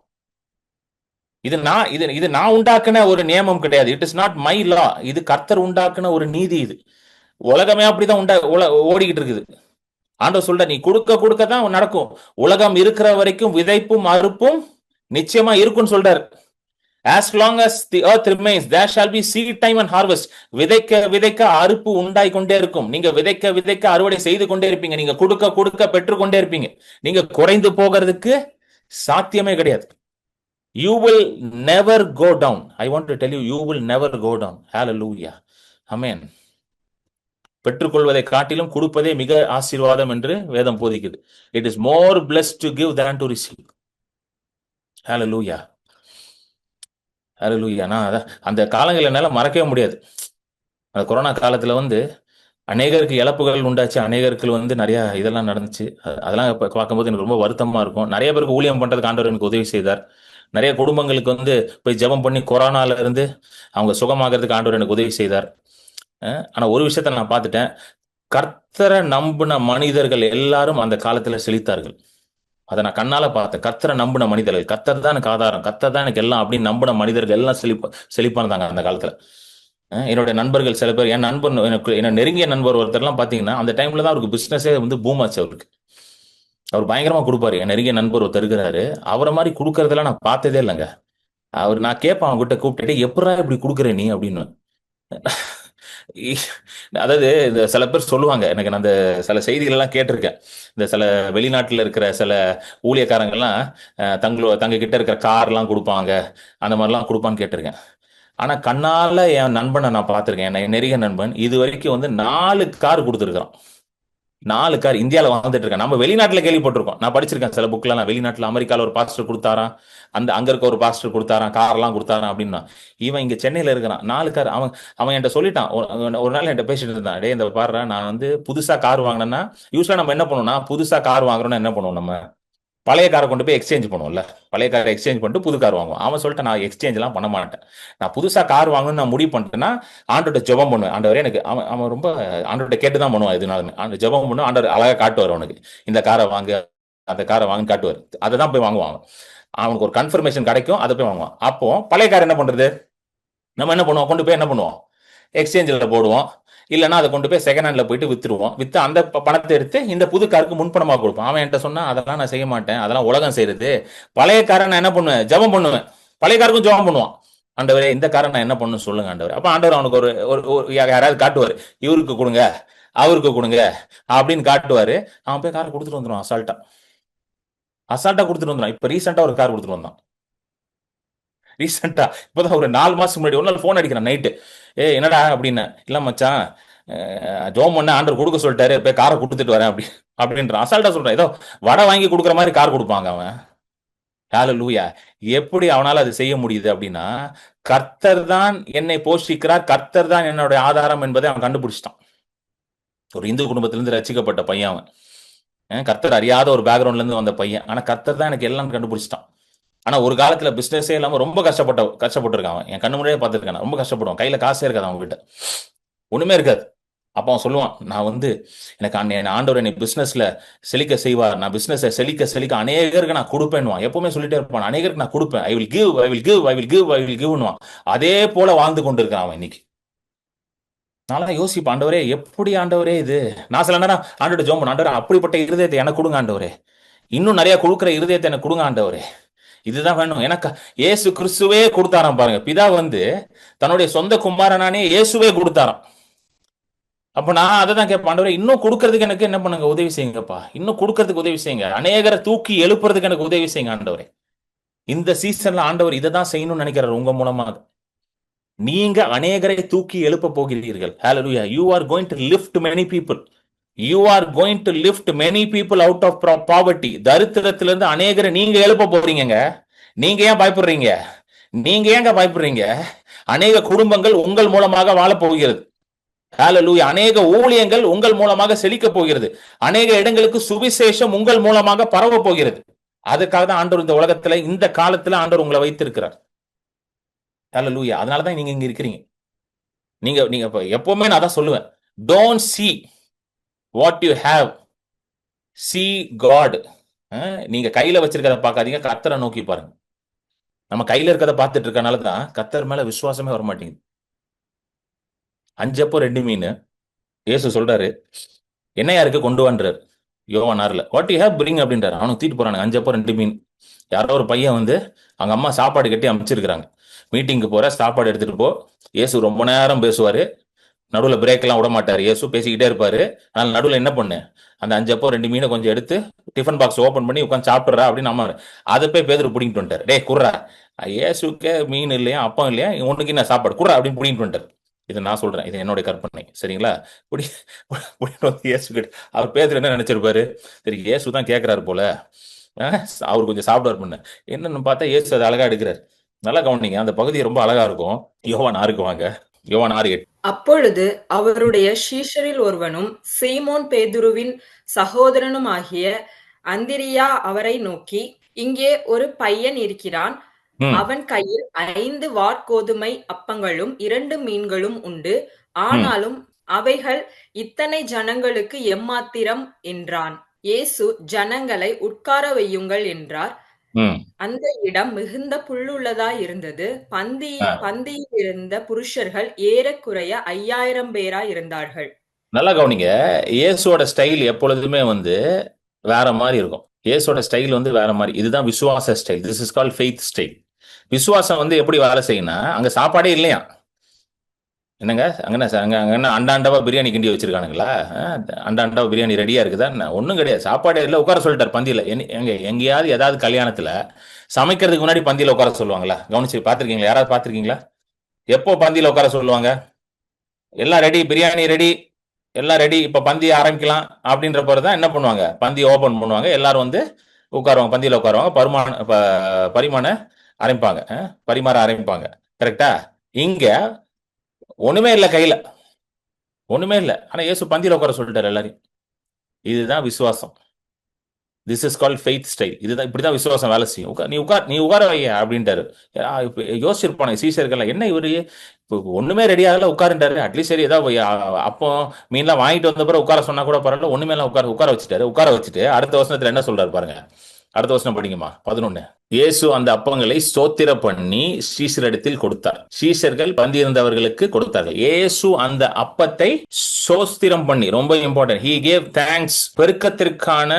இது நான் உண்டாக்குன ஒரு நியமம் கிடையாது. இட் இஸ் நாட் மை லா. இது கர்த்தர் உண்டாக்குன ஒரு நீதி. இது உலகமே அப்படிதான் ஓடிக்கிட்டு இருக்குது. ஆண்டவர் சொல்ற, நீ கொடுக்க கொடுக்க தான் நடக்கும். உலகம் இருக்கிற வரைக்கும் விதைப்பும் அறுப்பும் நிச்சயமா இருக்கும்னு சொல்றாரு. As long as the earth remains, there shall be seed time and harvest. விதைக்க விதைக்க அறுப்பு உண்டாய் கொண்டே இருக்கும். நீங்க விதைக்க விதைக்க அறுவடை செய்து கொண்டே இருப்பீங்க. நீங்க கொடுக்க கொடுக்க பெற்றுக்கொண்டே இருப்பீங்க. நீங்க குறைந்து போகிறதுக்கு சாத்தியமே கிடையாது. You will never go down. I want to tell you, you will never go down. Hallelujah. Amen. பெற்றுக்கொள்வதை காட்டிலும் கொடுப்பதே மிக ஆசீர்வாதம் என்று வேதம் போதிக்குது. It is more blessed to give than to receive. Hallelujah. Hallelujah. நான் அந்த காலங்கள் என்னால மறக்கவே முடியாது. அந்த கொரோனா காலத்துல அநேகருக்கு இழப்புகள் உண்டாச்சு. அநேகருக்கு நிறைய இதெல்லாம் நடந்துச்சு. அதெல்லாம் பார்க்கும்போது எனக்கு ரொம்ப வருத்தமா இருக்கும். நிறைய பேருக்கு ஊழியம் பண்றதுக்கு ஆண்டவர் எனக்கு உதவி செய்தார். நிறைய குடும்பங்களுக்கு போய் ஜெபம் பண்ணி கொரோனால இருந்து அவங்க சுகமாகிறதுக்கு ஆண்டவர் எனக்கு உதவி செய்தார். ஆனா ஒரு விஷயத்த நான் பார்த்துட்டேன். கர்த்தரை நம்பின மனிதர்கள் எல்லாரும் அந்த காலத்துல செழித்தார்கள். அதை நான் கண்ணால பார்த்தேன். கர்த்தரை நம்பின மனிதர்கள், கர்த்தர் தான் எனக்கு ஆதாரம், கர்த்தர் தான் எனக்கு எல்லாம் அப்படின்னு நம்பின மனிதர்கள் எல்லாம் செழிப்பா இருந்தாங்க அந்த காலத்துல. என்னுடைய நண்பர்கள் சில பேர், என் நண்பர், என்ன நெருங்கிய நண்பர் ஒருத்தர்லாம் பாத்தீங்கன்னா அந்த டைம்ல தான் அவருக்கு பிசினஸே பூம் ஆச்சு. அவருக்கு அவர் பயங்கரமா கொடுப்பாரு. என் நெருங்கிய நண்பர் ஒருத்தர் இருக்கிறாரு. அவரை மாதிரி கொடுக்கறதெல்லாம் நான் பார்த்ததே இல்லைங்க. நான் கேட்பேன் அவங்ககிட்ட கூப்பிட்டுட்டு, எப்படா இப்படி கொடுக்குற நீ அப்படின்னு. அதாவது இந்த சில பேர் சொல்லுவாங்க, எனக்கு நான் அந்த சில செய்திகள் எல்லாம் கேட்டிருக்கேன். இந்த சில வெளிநாட்டுல இருக்கிற சில ஊழியக்காரங்கள்லாம் தங்க கிட்ட இருக்கிற கார் எல்லாம் கொடுப்பாங்க, அந்த மாதிரிலாம் கொடுப்பான்னு கேட்டிருக்கேன். ஆனா கண்ணால என் நண்பனை நான் பார்த்திருக்கேன். என் நெருங்கிய நண்பன் இது வரைக்கும் 4 கார் கொடுத்துருக்கான். 4 கார் இந்தியாவில் வாழ்ந்துட்டு இருக்கேன். நம்ம வெளிநாட்டுல கேள்விப்பட்டிருக்கோம். நான் படிச்சிருக்கேன் சில புக்லாம். வெளிநாட்டுல அமெரிக்கால ஒரு பாஸ்டர் கொடுத்தாராம், அங்க இருக்க ஒரு பாஸ்டர் கொடுத்தாராம், கார்லாம் கொடுத்தாராம் அப்படின்னா. இவன் இங்க சென்னையில இருக்கிறான், 4 கார். அவன் என்கிட்ட சொல்லிட்டான். ஒரு நாள் என்கிட்ட பேசிட்டு இருந்தான், டே இந்த பாரு, நான் புதுசா கார் வாங்கினேன்னா, யூஸ்வலா நம்ம என்ன பண்ணுவோம்னா, புதுசா கார் வாங்குறோம்னா என்ன பண்ணுவோம், நம்ம பழைய காரை கொண்டு போய் எக்ஸ்சேஞ்ச் பண்ணுவோம்ல. பழைய காரை எக்ஸ்சேஞ்ச் பண்ணிட்டு புது கார் வாங்குவோம். அவன் சொல்லிட்டு, நான் எக்ஸ்சேஞ்ச் எல்லாம் பண்ண மாட்டேன். நான் புதுசா கார் வாங்கணும்னு நான் முடிவு பண்ணிட்டேன்னா ஆண்டோட ஜெபம் பண்ணுவேன். ஆண்டவரே எனக்கு, அவன் ரொம்ப ஆண்டோட கேட்டுதான் பண்ணுவான். எதுனாலுமே அந்த ஜெபம் பண்ணுவோம். ஆண்டவர் அழகா காட்டுவார் அவனுக்கு, இந்த காரை வாங்க, அந்த காரை வாங்கன்னு காட்டுவார். அதை தான் போய் வாங்குவான். அவனுக்கு ஒரு கன்ஃபர்மேஷன் கிடைக்கும், அதை போய் வாங்குவான். அப்போ பழைய கார் என்ன பண்றது, நம்ம என்ன பண்ணுவோம், கொண்டு போய் என்ன பண்ணுவோம், எக்ஸ்சேஞ்சில் போடுவோம். இல்லைன்னா அதை கொண்டு போய் செகண்ட் ஹேண்ட்ல போயிட்டு வித்துருவோம். வித்து அந்த பணத்தை எடுத்து இந்த புது காருக்கு முன்பணமாக கொடுப்போம். அவன் என்கிட்ட சொன்னா, அதெல்லாம் நான் செய்ய மாட்டேன், அதெல்லாம் உலகம் செய்யறது. பழைய காரை நான் என்ன பண்ணுவேன், ஜெபம் பண்ணுவேன். பழைய காருக்கும் ஜெபம் பண்ணுவான். ஆண்டவரே இந்த காரை நான் என்ன பண்ணணும் சொல்லுங்க ஆண்டவர். அப்ப ஆண்டவர் அவனுக்கு ஒரு யாராவது காட்டுவார், இவருக்கு கொடுங்க, அவருக்கு கொடுங்க அப்படின்னு காட்டுவாரு. அவன் போய் காரை கொடுத்துட்டு வந்துடுவான். அசால்ட்டா கொடுத்துட்டு வந்துடும். இப்ப ரீசெண்டா ஒரு கார் கொடுத்துட்டு வந்தான். ரீசெண்டா இப்பதான் ஒரு 4 மாசத்துக்கு முன்னாடி ஒரு நாள் போன் அடிக்கிறான் நைட்டு. என்னடா அப்படின்னு. இல்ல மச்சான், ஜோம் பண்ண ஆண்டர் கொடுக்க சொல்லிட்டாரு, போய் காரை கொடுத்துட்டு வரேன் அப்படின்றான். அசால்ட்டா சொல்றான். ஏதோ வடை வாங்கி கொடுக்குற மாதிரி கார் கொடுப்பாங்க அவன். ஹalleluya. எப்படி அவனால அது செய்ய முடியுது அப்படின்னா, கர்த்தர் தான் என்னை போஷிக்கிறார், கர்த்தர் தான் என்னுடைய ஆதாரம் என்பதை அவன் கண்டுபிடிச்சிட்டான். ஒரு இந்து குடும்பத்திலிருந்து ரசிக்கப்பட்ட பையன் அவன். கர்த்தர் அறியாத ஒரு பேக்ரவுண்ட்ல இருந்து வந்த பையன். ஆனா கர்த்தர் தான் எனக்கு எல்லாம் கண்டுபிடிச்சிட்டான். ஆனா ஒரு காலத்துல பிசினஸே இல்லாம ரொம்ப கஷ்டப்பட்டிருக்கான் அவன். என் கண்ணு முன்னாடியே பார்த்துருக்கான். ரொம்ப கஷ்டப்படுவான். கையில காசே இருக்காது அவங்க கிட்ட, ஒண்ணுமே இருக்காது. அப்போ அவன் சொல்லுவான், நான் எனக்கு ஆண்டவர் என்னை பிசினஸ்ல செழிக்க செய்வார், நான் பிசினஸ் செழிக்க அநேகருக்கு நான் கொடுப்பேன்னுவான். எப்பவுமே சொல்லிட்டே இருப்பான், அநேகருக்கு நான் கொடுப்பேன், I will give, I will give, I will give, I will கிவ்னுவான். அதே போல வாழ்ந்து கொண்டு இருக்கான் அவன் இன்னைக்கு. நான் யோசிப்பேன், ஆண்டவரே எப்படி ஆண்டவரே இது. நான் சில நேரம் ஆண்டோட ஜோம் பண்ண, ஆண்டவரே அப்படிப்பட்ட இருதயத்தை எனக்கு கொடுங்க ஆண்டவரே, இன்னும் நிறைய கொடுக்குற இருதயத்தை எனக்கு கொடுங்க ஆண்டவரே, இதுதான் வேணும் எனக்கு. இயேசு கிறிஸ்துவே கொடுத்தாராம் பாருங்க. பிதா தன்னுடைய சொந்த குமாரனானே இயேசுவே கொடுத்தாராம். அப்ப நான் அதை தான் கேட்பேன், ஆண்டவரே இன்னும் கொடுக்கறதுக்கு எனக்கு என்ன பண்ணுங்க, உதவி செய்யுங்கப்பா, இன்னும் கொடுக்கறதுக்கு உதவி செய்யுங்க, அநேகரை தூக்கி எழுப்புறதுக்கு எனக்கு உதவி செய்யுங்க ஆண்டவரே. இந்த சீசன்ல ஆண்டவர் இதை தான் செய்யணும்னு நினைக்கிறார் உங்க மூலமாக. நீங்க அநேகரை தூக்கி எழுப்ப போகிறீர்கள். Hallelujah. You are going to lift many people. You are going to lift many people out of poverty. தரித்திரத்திலிருந்து அநேகரை நீங்க எழுப்ப போறீங்க. நீங்க ஏன் பயப்படுறீங்க? அநேக குடும்பங்கள் உங்கள் மூலமாக வாழ போகிறது. Hallelujah. அநேக ஊழியங்கள் உங்கள் மூலமாக செழிக்க போகிறது. அநேக இடங்களுக்கு சுவிசேஷம் உங்கள் மூலமாக பரவ போகிறது. அதுக்காக தான் ஆண்டவர் இந்த உலகத்துல, இந்த காலத்துல ஆண்டவர் உங்களை வைத்திருக்கிறார். ஹல்லேலூயா. அதனால தான் நீங்க இங்க இருக்கிறீங்க. நீங்க எப்பவுமே நான் தான் சொல்லுவேன், don't see what you have, see God. நீங்க கையில வச்சிருக்கத பார்க்காதீங்க, கர்த்தரை நோக்கி பாருங்க. நம்ம கையில இருக்கத பார்த்துட்டு இருக்கனால தான் கர்த்தர் மேல விசுவாசமே வர மாட்டேங்குது. 5 அப்போ 2 மீன் இயேசு சொல்றாரு, என்னையா இருக்கு கொண்டு வான்றாரு யோவான் 6ல. வாட் யூ ஹேவ் பிரிங் அப்படின்றாரு. அவனுக்கு தூக்கிட்டு போறானுங்க 5 அப்போ 2 மீன். யாரோ ஒரு பையன் அவங்க அம்மா சாப்பாடு கட்டி அமைச்சிருக்கிறாங்க, மீட்டிங்கு போற, சாப்பாடு எடுத்துட்டு போ. இயேசு ரொம்ப நேரம் பேசுவாரு, நடுவில் பிரேக் எல்லாம் விட மாட்டாரு. இயேசு பேசிக்கிட்டே இருப்பாரு. அதனால நடுவில் என்ன பண்ணு, அந்த 5 அப்போ 2 மீனை கொஞ்சம் எடுத்து டிஃபன் பாக்ஸ் ஓபன் பண்ணி உட்காந்து சாப்பிட்றா அப்படின்னு அம்மா. அதை போய் பேதுரு பிடிங்கிட்டு வந்துட்டாரு. டே குர்ரா, இயேசுக்கே மீன் இல்லையா அப்பம் இல்லையா, உனக்கு என்ன சாப்பாடு குர்ரா அப்படின்னு பிடிங்கிட்டு வந்துட்டாரு. இதை நான் சொல்றேன், இது என்னுடைய கற்பனை, சரிங்களா? இயேசு கிட்ட அவர் பேதுரு என்ன நினைச்சிருப்பாரு, சரி இயேசு தான் கேட்கிறாரு போல, அவர் கொஞ்சம் சாப்பிடுவார் பண்ண என்னன்னு பார்த்தா இயேசு அதை அழகா எடுக்கிறார். நல்லா கவனிங்க, அந்த பகுதி ரொம்ப அழகா இருக்கும். யோவான் 6க்கு வாங்க. யோவான் 6:8. அப்பொழுது அவருடைய சீஷரில் ஒருவனும் சீமோன் பேதுருவின் சகோதரனுமாகிய அந்திரியா அவரை நோக்கி, இங்கே ஒரு பையன் இருக்கிறான், அவன் கையில் 5 வாற்கோதுமை அப்பங்களும் 2 மீன்களும் உண்டு, ஆனாலும் அவைகள் இத்தனை ஜனங்களுக்கு எம்மாத்திரம் என்றான். இயேசு ஜனங்களை உட்கார வையுங்கள் என்றார். அந்த இடம் மிகுந்த புல்லுள்ளதாய் இருந்தது. பந்தியில் இருந்த புருஷர்கள் ஏறக்குறைய 5000 பேராய் இருந்தார்கள். நல்லா கவனிங்க, இயேசுவோட ஸ்டைல் எப்பொழுதுமே வேற மாதிரி இருக்கும். இயேசுவோட ஸ்டைல் வேற மாதிரி. இதுதான் விசுவாச style. This is called faith style. விசுவாசம் எப்படி வேலை செய்யணும்னா, அங்க சாப்பாடே இல்லையா, என்னங்க அங்க அண்டாண்டவா பிரியாணி கிண்டி வச்சிருக்கானுங்களா, அண்டாண்டவா பிரியாணி ரெடியா இருக்குதா, ஒன்றும் கிடையாது. சாப்பாடே இல்லை, உட்கார சொல்லிட்டார் பந்தியில. எங்கேயாவது ஏதாவது கல்யாணத்துல சமைக்கிறதுக்கு முன்னாடி பந்தியில உட்கார சொல்லுவாங்களா? கவனிச்சு பார்த்துருக்கீங்களா? யாராவது பார்த்துருக்கீங்களா? எப்போ பந்தியில உட்கார சொல்லுவாங்க? எல்லாம் ரெடி, பிரியாணி ரெடி, எல்லாம் ரெடி, இப்ப பந்தி ஆரம்பிக்கலாம் அப்படின்ற போறதான் என்ன பண்ணுவாங்க, பந்தி ஓபன் பண்ணுவாங்க, எல்லாரும் உட்காருவாங்க, பந்தியில உட்காருவாங்க, பரிமாற ஆரம்பிப்பாங்க. கரெக்டா? இங்க ஒண்ணுமே இல்லை, கையில ஒண்ணுமே இல்லை. ஆனா இயேசு பந்தியில உட்கார சொல்லிட்டாரு எல்லாரையும். இதுதான் விசுவாசம். This is called faith style. இதுதான், இப்படிதான் விசுவாசம் வேலை செய்யும். நீ உட்கார வைய அப்படின்ட்டாரு. யோசிச்சிருப்பானே சீசர்கள், என்ன இவரு ஒண்ணுமே ரெடி ஆகல உட்காருன்றாரு, அட்லீஸ்ட் சரி ஏதாவது அப்போ மீன்லாம் வாங்கிட்டு வந்த பிறகு உட்கார சொன்னா கூட பரவாயில்ல, ஒண்ணுமே எல்லாம் உட்கார வச்சுட்டாரு. உட்கார வச்சுட்டு அடுத்த வசனத்துல என்ன சொல்றாரு பாருங்க. அடுத்த வசனம் படிங்கம்மா, 11. இயேசு அந்த அப்பங்களை ஸ்தோத்திர பண்ணி சீஷரிடத்தில் கொடுத்தார். சீஷர்கள் பந்தியிருந்தவர்களுக்கு கொடுத்தார்கள். இயேசு அந்த அப்பத்தை ஸ்தோத்திரம் பண்ணி, ரொம்ப இம்பார்ட்டன்ட், he gave thanks. பெருக்கத்திற்கான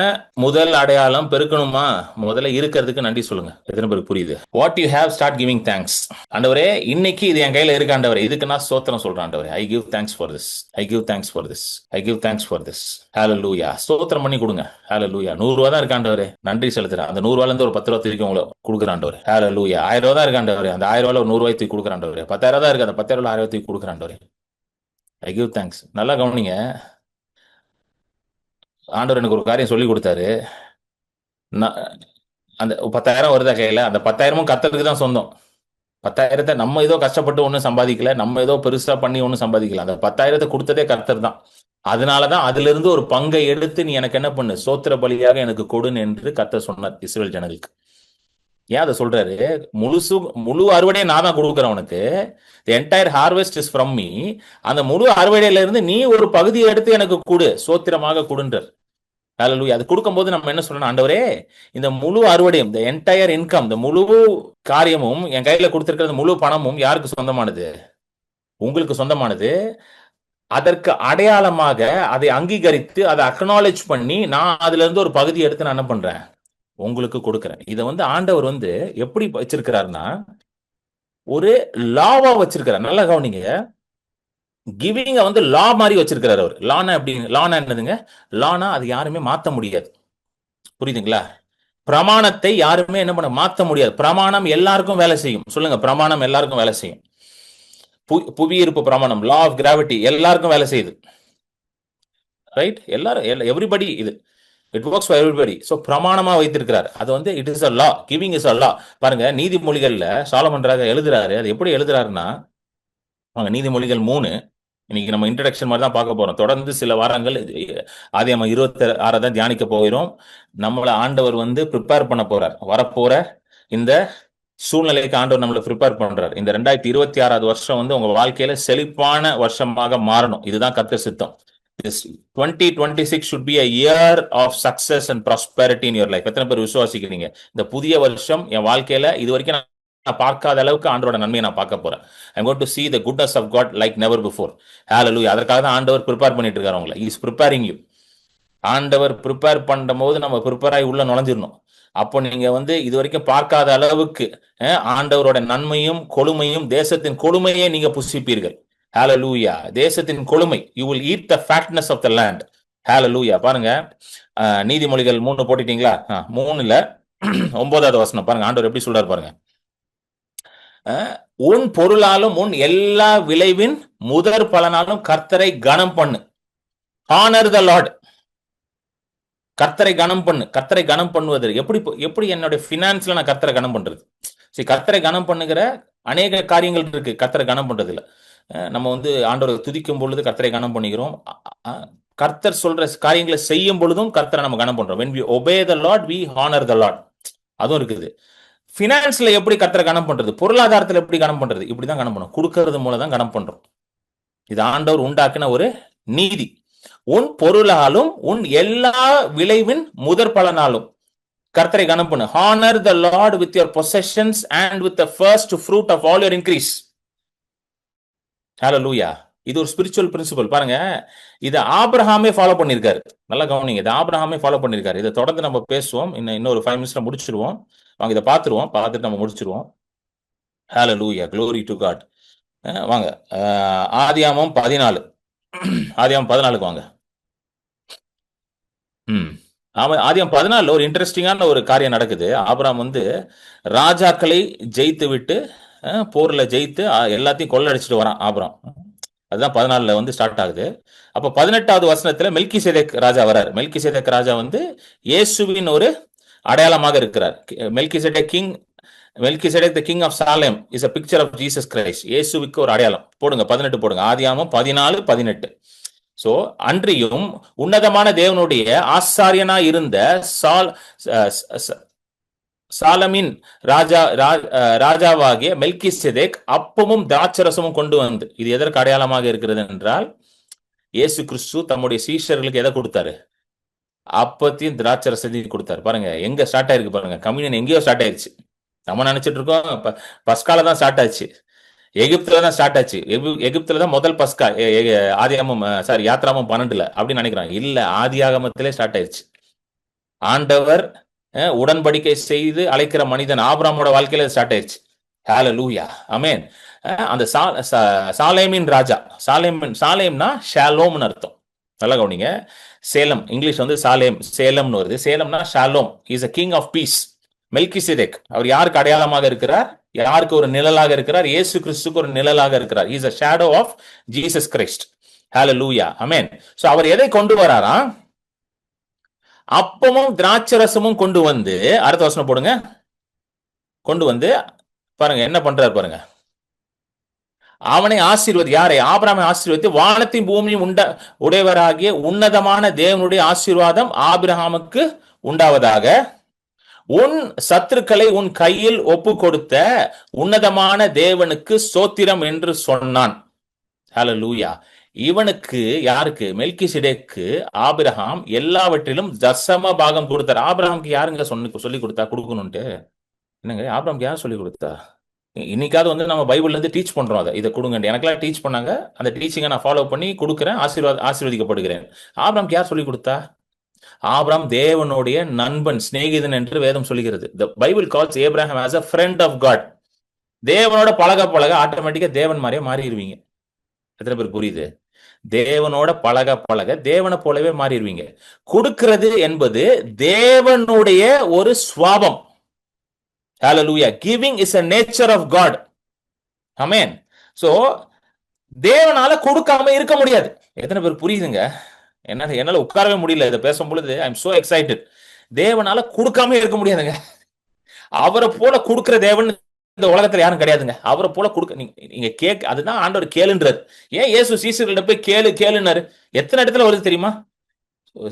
முதல் அடையாளம், பெருக்கணுமா முதல்ல இருக்கிறதுக்கு நன்றி சொல்லுங்க. எத்தனை பேருக்கு புரியுது? What you have, start giving thanks. ஆண்டவரே, இன்னைக்கு இது என் கையில இருக்கு ஆண்டவரே, இதுக்கு நான் ஸ்தோத்திரம் சொல்றேன் ஆண்டவரே. I give thanks for this. I give thanks for this. I give thanks for this. Hallelujah. ஸ்தோத்திரம் பண்ணி கொடுங்க. Hallelujah. 100 ரூபா தான் இருக்காண்டவரே, நன்றி செலுத்துறேன். அந்த 100 ரூபாயில இருந்து ஒரு 10 ரூபா திருப்பி உங்களுக்கு கொடுக்குறாண்டவரே. Hallelujah. 1000 ரூபா தான் இருக்காண்டவரே, அந்த 1000 ரூபாயில ஒரு 100 ரூபாய் தூக்கி கொடுக்குறாண்டவரே. 10,000 தான் இருக்கு, அந்த 10,000 1000 தூக்கி கொடுக்குறாண்டவரே. I give thanks. நல்லா கவனிங்க. ஆண்டவர் எனக்கு ஒரு காரியம் சொல்லி கொடுத்தாரு. அந்த 10,000 வருதா கையில, அந்த 10,000மும் கர்த்தருக்கு தான் சொந்தம். 10,000 நம்ம ஏதோ கஷ்டப்பட்டு ஒன்றும் சம்பாதிக்கல, நம்ம ஏதோ பெருசா பண்ணி ஒன்றும் சம்பாதிக்கல. அந்த 10,000 கொடுத்ததே கர்த்தர் தான். அதனாலதான் அதுல இருந்து ஒரு பங்கை எடுத்து நீ எனக்கு என்ன பண்ணு, சோத்திர பலியாக எனக்கு கொடுன்னு என்று கர்த்தர் சொன்னார் இஸ்ரவேல் ஜனங்களுக்கு. ஏன் அதை சொல்றாரு? முழு அறுவடையை நான் தான் கொடுக்குறேன் உனக்கு. the entire harvest is from me. அந்த முழு அறுவடையில இருந்து நீ ஒரு பகுதியை எடுத்து எனக்கு கொடு, சோத்திரமாக கொடுன்றார். ஹல்லேலூயா. அது கொடுக்கும்போது நம்ம என்ன சொல்லணும், ஆண்டவரே இந்த முழு அறுவடையும், the entire income, இந்த முழு காரியமும் என் கையில கொடுத்திருக்கிறது, முழு பணமும் யாருக்கு சொந்தமானது? உங்களுக்கு சொந்தமானது. அதற்கு அடையாளமாக அதை அங்கீகரித்து அதை அக்னாலேஜ் பண்ணி நான் அதுல இருந்து ஒரு பகுதி எடுத்து நான் என்ன பண்றேன், உங்களுக்கு கொடுக்கிறேன். இதை ஆண்டவர் எப்படி வச்சிருக்கிறாருன்னா, ஒரு லாவா வச்சிருக்கிறார். நல்லா கவனிங்க. கிவிங்க லா மாதிரி வச்சிருக்கிறார் அவர். லானா எப்படி? லானா என்னதுங்க? லானா அது யாருமே மாத்த முடியாது. புரியுதுங்களா? பிரமாணத்தை யாருமே என்ன பண்ண மாத்த முடியாது. பிரமாணம் எல்லாருக்கும் வேலை செய்யும். சொல்லுங்க, பிரமாணம் எல்லாருக்கும் வேலை செய்யும். புவியீர்ப்பு பிரமாணம், லா ஆஃப் கிராவிட்டி எல்லாருக்கும் வேலை செய்யுது. ரைட்? எல்லாரும், எவ்ரிபடி, இது it works for everybody. So பிரமாணமா வைத்திருக்கிறார். அது it is a law. Giving is a law. பாருங்க, நீதிமொழிகள்ல சாலமன் ராஜா எழுதுறாரு. அது எப்படி எழுதுறாருன்னா, நீதிமொழிகள் 3, இன்னைக்கு நம்ம இன்ட்ரடக்ஷன் மாதிரி தான் பார்க்க போறோம். தொடர்ந்து சில வாரங்கள் ஆதியாகமம் 26 தான் தியானிக்க போகிறோம். நம்மளை ஆண்டவர் ப்ரிப்பேர் பண்ண போறார். வரப்போற இந்த சூழ்நிலைக்கு ஆண்டவர் நம்மளை ப்ரிப்பேர் பண்றார். இந்த 2026 வருஷம் உங்க வாழ்க்கையில செழிப்பான வருஷமாக மாறணும். இதுதான் கர்த்தர் சித்தம். This 2026 should be a year of success and prosperity in your life. எத்தனை பேர் விசுவாசிக்கிறீங்க? இந்த புதிய வருஷம் என் வாழ்க்கையில இது வரைக்கும் நான் பார்க்காத அளவுக்கு ஆண்டவரோட நன்மையை நான் பார்க்க போறேன். I'm going to see the goodness of God like never before. Hallelujah. அதற்காக தான் ஆண்டவர் ப்ரிப்பேர் பண்ணிட்டு இருக்காரு உங்களை. He is preparing you. ஆண்டவர் ப்ரிப்பேர் பண்ணும் போது நம்ம ப்ரிப்பேர் ஆகி உள்ள நுழைஞ்சிடணும். அப்போ நீங்க இது வரைக்கும் பார்க்காத அளவுக்கு ஆண்டவரோட நன்மையும் கொழுமையும், தேசத்தின் கொழுமையை நீங்க புசிப்பீர்கள். Hallelujah. தேசத்தின் கொழுமை. You will eat the fatness of the land. Hallelujah. பாருங்க, நீதிமொழிகள் 3 போட்டுட்டீங்களா? 3ல 9வது வசனம் பாருங்க, ஆண்டவர் எப்படி சொல்றாரு பாருங்க. உன் பொருளாலும் உன் எல்லா விளைவின் முதற் பலனாலும் கர்த்தரை கனம் பண்ணு. Honor the Lord. கர்த்தரை கனம் பண்ணு. கர்த்தரை கனம் பண்ணுவது எப்படி என்னுடைய பினான்ஸ்ல நான் கர்த்தரை கனம் பண்றது? சரி, கர்த்தரை கனம் பண்ணுகிற அநேக காரியங்கள் இருக்கு கர்த்தரை கனம் பண்றதுல. நம்ம ஆண்டவரை துதிக்கும் பொழுது கர்த்தரை கனம் பண்ணிக்கிறோம். கர்த்தர் சொல்ற காரியங்களை செய்யும் பொழுதும் கர்த்தரை நம்ம கனம் பண்றோம். when we obey the Lord, we honor the Lord. அதுவும் இருக்குது. பினான்ஸ்ல எப்படி கர்த்தரை கனம் பண்றது? பொருளாதாரத்துல எப்படி கனம் பண்றது? இப்படிதான் கனம் பண்ணும். கொடுக்கறது மூலம் தான் கனம் பண்றோம். இது ஆண்டவர் உண்டாக்கின ஒரு நீதி. உன் பொருளாலும் உன் எல்லா விளைவின் முதற் பலனாலும் கர்த்தரை கனம் பண்ணு. Honor the Lord with your possessions and with the first fruit of all your increase. Hallelujah. இது ஒரு ஸ்பிரிச்சுவல் பிரின்சிபல். பாருங்க, இதை ஆபிரகாமே ஃபாலோ பண்ணிருக்காரு. நல்லா கவனிங்க, இதை ஆபிரகாமே ஃபாலோ பண்ணிருக்காரு. இதை தொடர்ந்து நம்ம பேசுவோம். இன்னொரு 5 நிமிஷத்துல முடிச்சிருவோம். வாங்க, இதை பார்த்துருவோம். பார்த்துட்டு நம்ம முடிச்சிருவோம். Hallelujah. Glory to God. வாங்க, ஆதியாகமம் 14. ஆதியாகமம் 14க்கு வாங்க. ஆதியாகமம் 14 ஒரு இன்ட்ரெஸ்டிங்கான ஒரு காரியம் நடக்குது. ஆபிரகாம் ராஜாக்களை ஜெயித்து விட்டு, போர்ல ஜெயித்து எல்லாத்தையும் கொள்ளடிச்சிட்டு வரான் ஆபிரகாம். அதுதான் 14ல ஸ்டார்ட் ஆகுது. அப்ப 18வது வசனத்துல மெல்கிசேதேக் ராஜா வரார். மெல்கிசேதேக் ராஜா இயேசுவின் ஒரு அடையாளமாக இருக்கிறார். Melchizedek the king of Salem is a picture of Jesus Christ. இயேசுவுக்கு ஒரு அடையாளம். போடுங்க, 18 போடுங்க. ஆதியாகமம் 14:18. சோ அன்றியும் உன்னதமான தேவனுடைய ஆசாரியனா இருந்த சாலமின் ராஜாவாகிய மெல்கிசேதேக் அப்பமும் திராட்சரசமும் கொண்டு இது எதற்கு அடையாளமாக இருக்கிறது என்றால், இயேசு கிறிஸ்து தம்முடைய சீஷர்களுக்கு எதை கொடுத்தாரு? அப்பத்தையும் திராட்சரசத்தையும் கொடுத்தாரு. பாருங்க, எங்க ஸ்டார்ட் ஆயிருக்கு பாருங்க. கம்யூனியன் எங்கேயோ ஸ்டார்ட் ஆயிடுச்சு. நம்ம நினைச்சிட்டு இருக்கோம் பஸ்கால தான் ஸ்டார்ட் ஆச்சு, எகிப்துல தான் ஸ்டார்ட் ஆச்சு, எகிப்துல தான் முதல் பஸ்கா, ஆதியாகமம் சாரி யாத்ராமம் 12 அப்படின்னு நினைக்கிறோம். இல்ல, ஆதியாகமத்திலே ஸ்டார்ட் ஆயிடுச்சு. ஆண்டவர் உடன்படிக்கை செய்து அழைக்கிற மனிதன் ஆபிரகாமோட வாழ்க்கையில ஸ்டார்ட் ஆயிடுச்சு. ஹalleluya, ஆமென். அந்த சாலேமின் ராஜா, சாலேம்னா ஷாலோம்னு அர்த்தம். நல்லா கவனிங்க. சேலம், இங்கிலீஷ் வந்து சேலம்னு வருது. சேலம்னா shalom. Is a king of peace. Melchizedek அவர் யாருக்கு அடையாளமாக இருக்கிறார்? யாருக்கு ஒரு நிழலாக இருக்கிறார்? இயேசு கிறிஸ்துக்கு ஒரு நிழலாக இருக்கிறார். Is a shadow of Jesus Christ. ஹalleluya, ஆமென். சோ அவர் எதை கொண்டு வராராம்? அப்பமும் திராட்சரசமும் கொண்டு வந்து, அடுத்த வசனம் போடுங்க, கொண்டு வந்து பாருங்க என்ன பண்றாரு பாருங்க. அவனை யாரை? ஆபிரகாமை ஆசீர்வதித்து வானத்தையும் பூமியும் உடையவராகிய உன்னதமான தேவனுடைய ஆசீர்வாதம் ஆபிரகாமுக்கு உண்டாவதாக, உன் சத்துருக்களை உன் கையில் ஒப்பு கொடுத்த உன்னதமான தேவனுக்கு ஸ்தோத்திரம் என்று சொன்னான். ஹalleluya. இவனுக்கு, யாருக்கு? மெல்கிசேதேக்கு ஆபிரகாம் எல்லாவற்றிலும் தசம பாகம் கொடுத்தார். ஆபிரகாமுக்கு யாருங்க சொல்லி கொடுத்தா கொடுக்கணும்ட்டு? என்னங்க, ஆபிரகாமுக்கு யார் சொல்லி கொடுத்தா? இன்னைக்காவது வந்து நம்ம பைபிள்ல இருந்து டீச் பண்றோம். அதை இதை கொடுங்க, எனக்கெல்லாம் டீச் பண்ணாங்க. அந்த டீச்சிங்கை நான் ஃபாலோ பண்ணி கொடுக்குறேன், ஆசீர்வதிக்கப்படுகிறேன். ஆபிரகாமுக்கு யார் சொல்லி கொடுத்தா? ஆபிரகாம் தேவனுடைய நண்பன், சிநேகிதன் என்று வேதம் சொல்லுகிறது. The Bible calls Abraham as a friend of God. தேவனோட பழக ஆட்டோமேட்டிக்கா தேவன் மாதிரியே மாறிடுவீங்க. எத்தனை பேர் புரியுது? தேவனோட பழக தேவனை போலவே மாறிடுவீங்க. கொடுக்கிறது என்பது தேவனுடைய ஒரு சுவாபம். ஹalleluya. Giving is a nature of God. Amen. So தேவனால கொடுக்காம இருக்க முடியாது. எத்தனை பேர் புரியுதுங்க? என்னால உட்காரவே முடியல இதை பேசும் பொழுது. I am so excited. தேவனால கொடுக்காம இருக்க முடியாதுங்க. அவரை போல கொடுக்கிற தேவன் இந்த உலகத்துல யாரும் கிடையாதுங்க. அவரை போல கொடுக்க நீங்க அதுதான் ஆண்டவர் கேளுன்றார். ஏன் இயேசு சீசர்கள்ட்ட போய் கேளுன்னாரு? எத்தனை இடத்துல வருது தெரியுமா?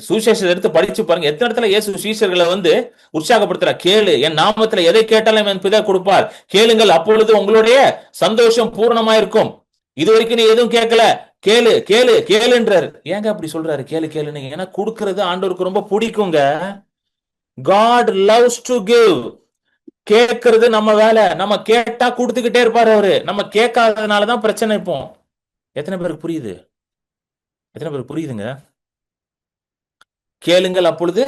சுவிசேஷத்தை எடுத்து படிச்சு பாருங்க. எத்தனை இடத்துல இயேசு சீசர்களை வந்து உற்சாகப்படுத்துற, கேளு, என் நாமத்துல எதை கேட்டாலும் என் பிதா கொடுப்பார், கேளுங்கள், அப்பொழுது உங்களுடைய சந்தோஷம் பூர்ணமா இருக்கும். இது வரைக்கும் நீ எதுவும் கேட்கல, கேளுன்றாரு. ஏங்க அப்படி சொல்றாரு கேளுன்னு? ஏன்னா கொடுக்கறது ஆண்டவருக்கு ரொம்ப பிடிக்குங்க. God loves to give. கேட்கறது நம்ம வேலை. நம்ம கேட்டா கொடுத்துக்கிட்டே இருப்பாரு அவரு. நம்ம கேட்காததுனாலதான் பிரச்சனை. இப்போ எத்தனை பேருக்கு புரியுது? எத்தனை பேருக்கு புரியுதுங்க? கேளுங்கள், அப்பொழுது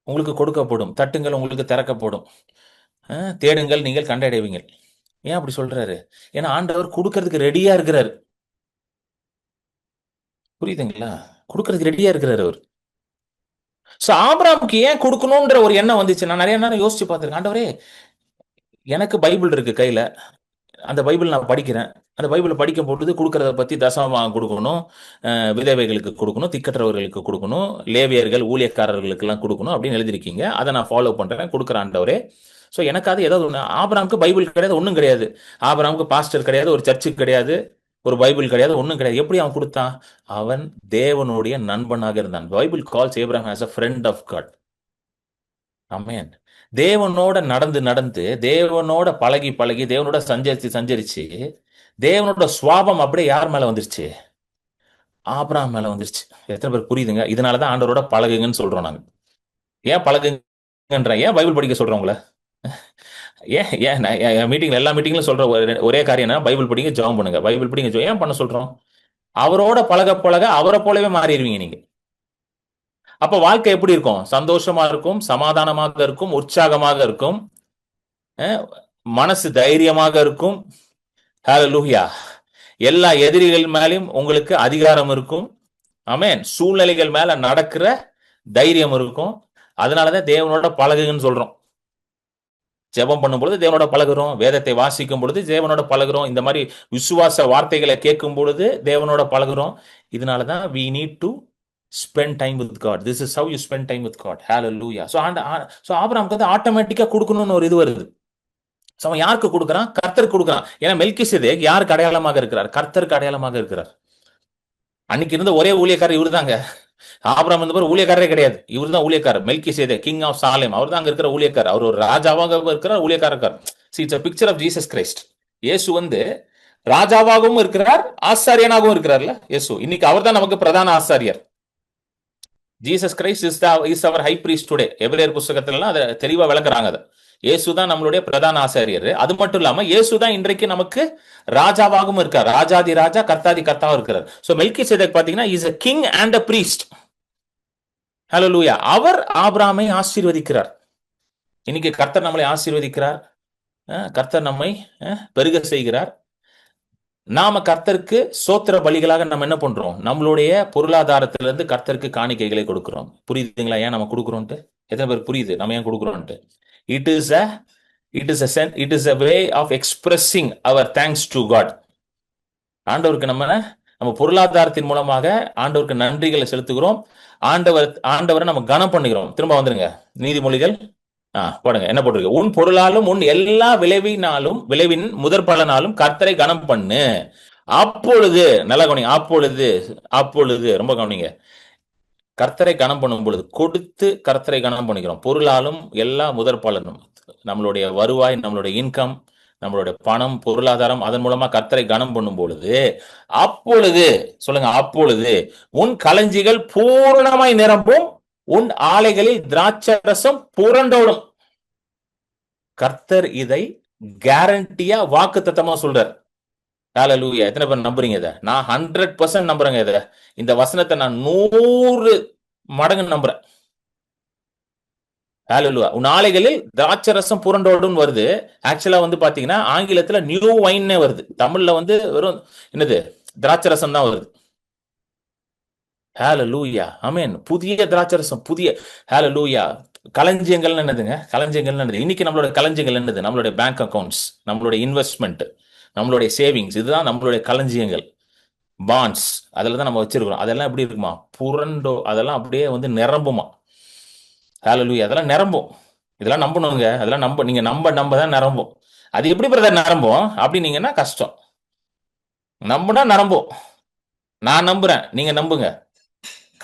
உங்களுக்கு கொடுக்கப்படும், தட்டுங்கள், உங்களுக்கு திறக்கப்படும், தேடுங்கள், நீங்கள் கண்டடைவீங்கள். ஏன் அப்படி சொல்றாரு? ஏன்னா ஆண்டவர் கொடுக்கறதுக்கு ரெடியா இருக்கிறாரு. புரியுதுங்களா? கொடுக்கறதுக்கு ரெடியா இருக்கிறாரு அவர். சோ ஆபிரகாமுக்கு ஏன் கொடுக்கணும்ன்ற ஒரு எண்ணம் வந்துச்சு. நான் நிறைய நேரம் யோசிச்சு பார்த்திருக்கேன். ஆண்டவரே, எனக்கு பைபிள் இருக்கு கையில, அந்த பைபிள் நான் படிக்கிறேன். அந்த பைபிளை படிக்கும் பொழுது கொடுக்கறத பத்தி தசமமாக கொடுக்கணும், விதவைகளுக்கு கொடுக்கணும், திக்கற்றவர்களுக்கு கொடுக்கணும், லேவியர்கள் ஊழியக்காரர்களுக்கு எல்லாம் கொடுக்கணும் அப்படின்னு எழுதிருக்கீங்க. அதை நான் ஃபாலோ பண்றேன், கொடுக்குறேன் ஆண்டவரே. ஸோ எனக்காவது ஏதாவது ஒன்று. ஆபிரகாமுக்கு பைபிள் கிடையாது, ஒன்றும் கிடையாது. ஆபிரகாமுக்கு பாஸ்டர் கிடையாது, ஒரு சர்ச்சுக்கு கிடையாது, ஒரு பைபிள் கிடையாது, ஒன்றும் கிடையாது. எப்படி அவன் கொடுத்தான்? அவன் தேவனுடைய நண்பனாக இருந்தான். Bible calls Abraham as a friend of God. ஆமென். தேவனோட நடந்து தேவனோட பழகி தேவனோட சஞ்சரிச்சு தேவனோட சுவாபம் அப்படியே யார் மேல வந்துருச்சு? ஆபிரகாம் மேல வந்துருச்சு. எத்தனை பேர் புரியுதுங்க? இதனாலதான் ஆண்டவரோட பழகுங்கன்னு சொல்றோம் நாங்க. ஏன் பழகுங்கன்ற? ஏன் பைபிள் படிக்க சொல்றோம் உங்களை? ஏன் மீட்டிங்ல, எல்லா மீட்டிங்ல சொல்ற ஒரே காரியம் என்ன? பைபிள் படிங்க, ஜெபம் பண்ணுங்க. பைபிள் படிங்க, ஏன் பண்ண சொல்றோம்? அவரோட பழக அவரை போலவே மாறிடுவீங்க நீங்க. அப்ப வாழ்க்கை எப்படி இருக்கும்? சந்தோஷமா இருக்கும், சமாதானமாக இருக்கும், உற்சாகமாக இருக்கும், மனசு தைரியமாக இருக்கும். ஹல்லேலூயா. எல்லா எதிரிகள் மேலும் உங்களுக்கு அதிகாரம் இருக்கும். ஆமென். சூழ்நிலைகள் மேல நடக்கிற தைரியம் இருக்கும். அதனாலதான் தேவனோட பழகுன்னு சொல்றோம். ஜெபம் பண்ணும் பொழுது தேவனோட பழகுறோம், வேதத்தை வாசிக்கும் பொழுது தேவனோட பழகுறோம், இந்த மாதிரி விசுவாச வார்த்தைகளை கேட்கும் பொழுது தேவனோட பழகுறோம். இதனாலதான் we need to spend time with God. This is how you spend time with God. Hallelujah. So ஆபிரகாமுக்கு வந்து ஆட்டோமேட்டிக்கா கொடுக்கணும்னு ஒரு இது வருது. சோ அவன் யாருக்கு கொடுக்கறான்? கர்த்தருக்கு கொடுக்கறான். ஏன்னா மெல்கிசேதேக் யாருக்கு அடையாளமாக இருக்கிறார்? கர்த்தருக்கு அடையாளமாக இருக்கிறார். அன்னைக்கு இருந்த ஒரே ஊழியக்காரர் இவரு தாங்க. ஆபிரகாம் வந்து ஊழியக்காரரே கிடையாது, இவர் தான் ஊழியக்காரர். மெல்கிசேதேக், கிங் ஆஃப் சாலேம், அவர் தான் அங்க இருக்கிற ஊழியக்காரர். அவர் ஒரு ராஜாவாக இருக்கிறார், ஊழியக்காரர். It's a picture of Jesus Christ. இயேசு வந்து ராஜாவாகவும் இருக்கிறார், ஆசாரியனாகவும் இருக்கிறார்ல இயேசு. இன்னைக்கு அவர் தான் நமக்கு பிரதான ஆசாரியர். Jesus Christ is our high priest today. எபிரேயர் புத்தகத்துல அதை தெளிவா விளக்குறாங்க. அதை இயேசுதான் நம்மளுடைய பிரதான ஆசாரியர். அது மட்டும் இல்லாம இயேசுதான் இன்றைக்கு நமக்கு ராஜாவாகவும் இருக்கார். ராஜாதி ராஜா, கர்த்தாதி கர்த்தாவும் இருக்கிறார். சோ மெல்கிசேதேக் பாத்தீங்கன்னா is a king and a priest. ஹல்லேலூயா. அவர் ஆபிரகாமை ஆசீர்வதிக்கிறார். இன்னைக்கு கர்த்தர் நம்மளை ஆசீர்வதிக்கிறார். கர்த்தர் நம்மை பெருக செய்கிறார். நாம கர்த்தருக்கு சோத்திர பலிகளாக நம்ம என்ன பண்றோம்? நம்மளுடைய பொருளாதாரத்திலிருந்து கர்த்தருக்கு காணிக்கைகளை கொடுக்கிறோம். புரியுதுங்களா ஏன் நம்ம கொடுக்குறோம்ட்டு? எத்தனை பேருக்கு புரியுது நம்ம ஏன் கொடுக்குறோம்ட்டு? It is a way of expressing our thanks to God. ஆண்டவருக்கு நம்ம பொருளாதாரத்தின் மூலமாக ஆண்டவருக்கு நன்றிகளை செலுத்துகிறோம். ஆண்டவரை நம்ம கனம் பண்ணுகிறோம். திரும்ப வந்துருங்க நீதிமொழிகள் போடுங்க. என்ன போட்டிருக்கு? உன் பொருளாலும் உன் எல்லா விளைவின் முதற் பலனாலும் கர்த்தரை கனம் பண்ணு. அப்பொழுது நல்லா கவனிங்க. அப்பொழுது ரொம்ப கவனிங்க. கர்த்தரை கனம் பண்ணும் பொழுது கொடுத்து கர்த்தரை கனம் பண்ணிக்கிறோம். பொருளாலும் எல்லா முதற் பலனும், நம்மளுடைய வருவாய், நம்மளுடைய இன்கம், நம்மளுடைய பணம், பொருளாதாரம், அதன் மூலமா கர்த்தரை கனம் பண்ணும் பொழுது, அப்பொழுது சொல்லுங்க, அப்பொழுது உன் களஞ்சிகள் பூரணமாய் நிரம்பும், உன் ஆலைகளில் திராட்சரசம் புரண்டோடும். கர்த்தர் இதை கேரண்டியா வாக்குத்தத்தமா சொல்றார். ஹல்லேலூயா. எத்தனை பேர் நம்புறீங்க இதை? நான் 100% நம்புறேங்க இதை. இந்த வசனத்தை நான் 100 மடங்கு நம்புறேன். ஹல்லேலூயா. உன் ஆலைகளில் திராட்சரசம் புரண்டோடும் வருது. ஆக்சுவலா பாத்தீங்கன்னா ஆங்கிலத்துல நியூ வைன்னே வருது. தமிழ்ல வெறும் என்னது திராட்சரசம் தான் வருது. ஹல்லேலூயா. ஆமென். புதிய திராட்சரசம், புதிய. ஹல்லேலூயா. களஞ்சியங்கள் என்னதுங்க? களஞ்சியங்கள் என்னது? இன்னைக்கு நம்மளோட களஞ்சியங்கள் என்னது? நம்மளுடைய பேங்க் அக்கவுண்ட்ஸ், நம்மளுடைய இன்வெஸ்ட்மெண்ட், நம்மளுடைய சேவிங்ஸ், இதுதான் நம்மளுடைய களஞ்சியங்கள். பாண்ட்ஸ், அதில் தான் நம்ம வச்சிருக்கிறோம். அதெல்லாம் எப்படி இருக்குமா? புரண்டோ, அதெல்லாம் அப்படியே நிரம்புமா. ஹல்லேலூயா. அதெல்லாம் நிரம்பும். இதெல்லாம் நம்பணுங்க. அதெல்லாம் நீங்க நம்ப தான் நிரம்பும். அது எப்படி பிரதர் நிரம்பும் அப்படின்னீங்கன்னா கஷ்டம். நம்புனா நிரம்பும். நான் நம்புறேன், நீங்க நம்புங்க.